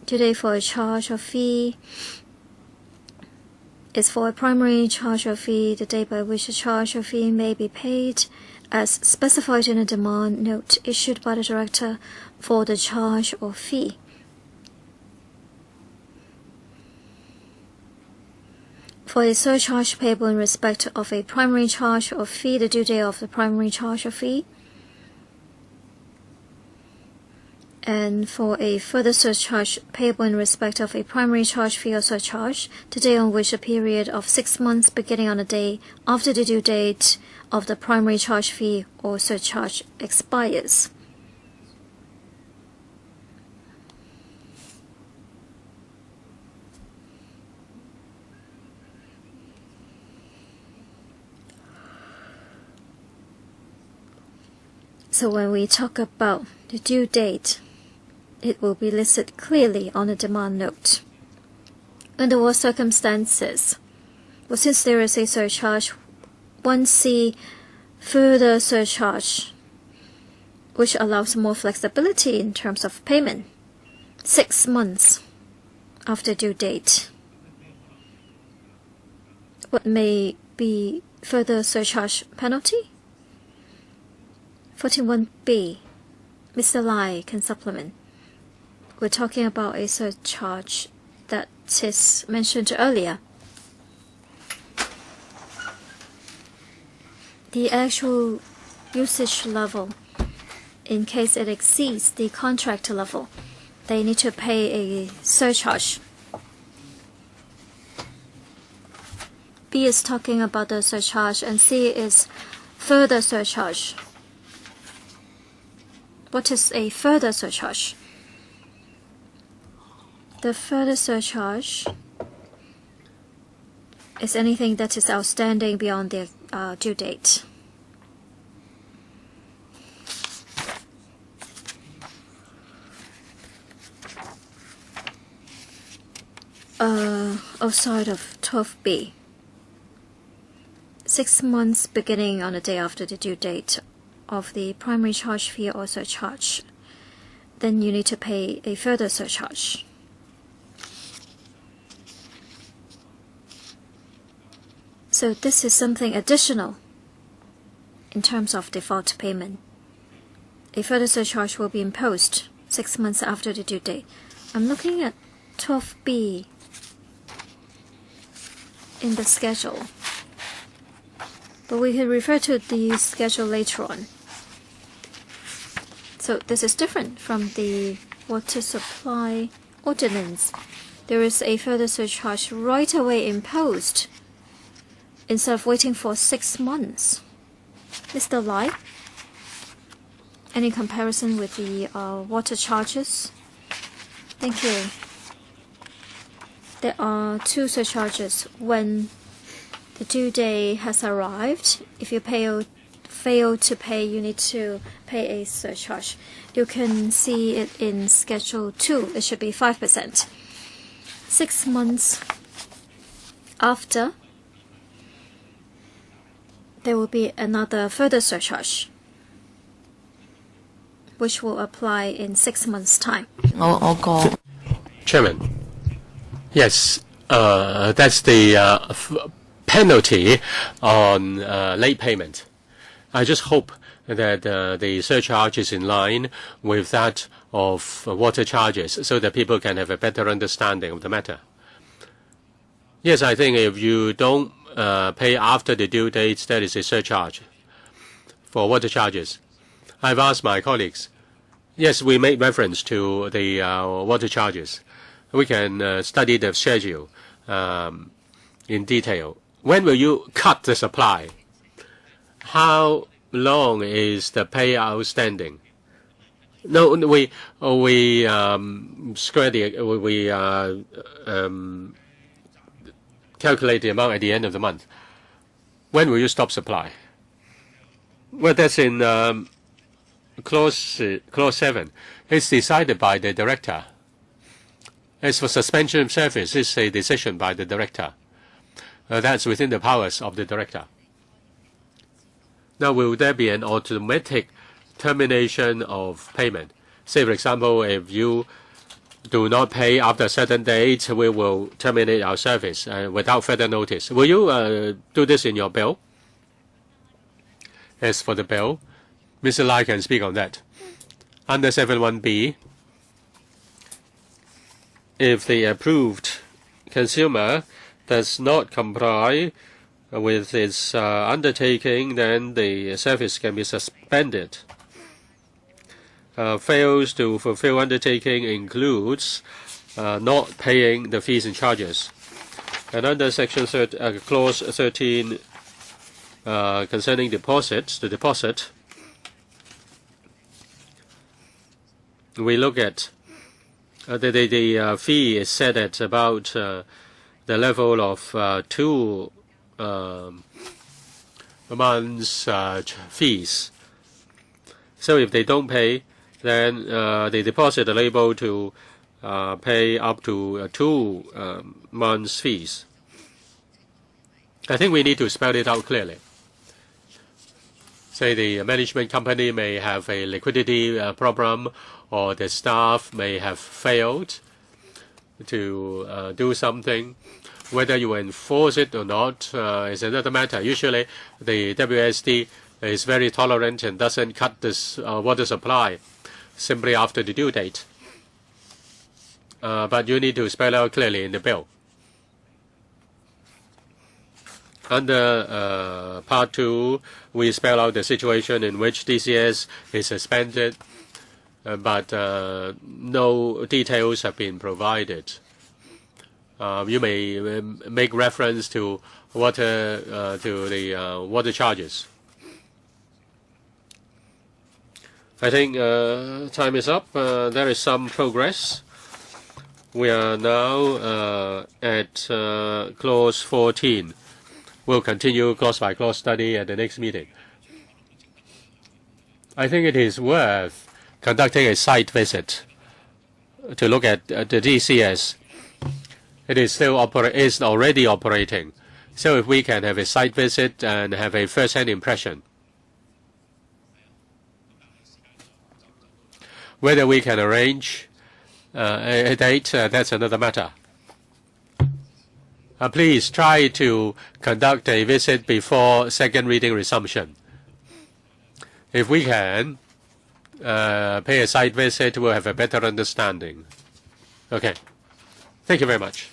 Due date for a charge or fee is for a primary charge or fee, the date by which a charge or fee may be paid, as specified in a demand note issued by the director for the charge or fee. For a surcharge payable in respect of a primary charge or fee, the due date of the primary charge or fee. And for a further surcharge payable in respect of a primary charge, fee, or surcharge, the day on which a period of 6 months beginning on the day after the due date of the primary charge, fee, or surcharge expires. So when we talk about the due date, it will be listed clearly on the demand note. Under what circumstances? Well, since there is a surcharge, 1C further surcharge, which allows more flexibility in terms of payment, 6 months after due date. What may be further surcharge penalty? 14.1b, Mr. Lai can supplement. We're talking about a surcharge that is mentioned earlier. The actual usage level, in case it exceeds the contract level, they need to pay a surcharge. B is talking about the surcharge and C is further surcharge. What is a further surcharge? The further surcharge is anything that is outstanding beyond the due date. Outside of 12b, 6 months beginning on the day after the due date of the primary charge, fee, or surcharge, then you need to pay a further surcharge. So this is something additional in terms of default payment. A further surcharge will be imposed 6 months after the due date. I'm looking at 12b in the schedule, but we can refer to the schedule later on. So this is different from the water supply ordinance. There is a further surcharge right away imposed instead of waiting for 6 months. Mr. Lai, any comparison with the water charges? Thank you. There are 2 surcharges. When the due date has arrived, if you fail to pay, you need to pay a surcharge. You can see it in Schedule 2. It should be 5%. 6 months after, there will be another further surcharge, which will apply in 6 months' time. Chairman, yes, that's the penalty on late payment. I just hope that the surcharge is in line with that of water charges so that people can have a better understanding of the matter. Yes, I think if you don't pay after the due date, that is a surcharge for water charges. I've asked my colleagues. Yes, we make reference to the water charges. We can study the schedule in detail. When will you cut the supply? How long is the pay outstanding? No, we calculate the amount at the end of the month. When will you stop supply? Well, that's in clause 7. It's decided by the director. As for suspension of service, it's a decision by the director. That's within the powers of the director. Now, will there be an automatic termination of payment? Say, for example, if you do not pay after a certain date, we will terminate our service without further notice. Will you do this in your bill? As for the bill, Mr. Lai can speak on that. Under 7.1b, if the approved consumer does not comply with its undertaking, then the service can be suspended. Fails to fulfill undertaking includes not paying the fees and charges. And under Section Clause 13 concerning deposits, the deposit, we look at the fee is set at about the level of 2 months fees. So if they don't pay, then the deposit are able to pay up to 2 months fees. I think we need to spell it out clearly. Say the management company may have a liquidity problem, or the staff may have failed to do something. Whether you enforce it or not is another matter. Usually, the WSD is very tolerant and doesn't cut this water supply simply after the due date. But you need to spell out clearly in the bill. Under Part 2, we spell out the situation in which DCS is suspended, but no details have been provided. You may make reference to the water charges. I think time is up. There is some progress. We are now at Clause 14. We'll continue clause-by-clause study at the next meeting. I think it is worth conducting a site visit to look at the DCS. It is already operating. So if we can have a site visit and have a first-hand impression, whether we can arrange a date, that's another matter. Please try to conduct a visit before second reading resumption. If we can pay a site visit, we'll have a better understanding. Okay. Thank you very much.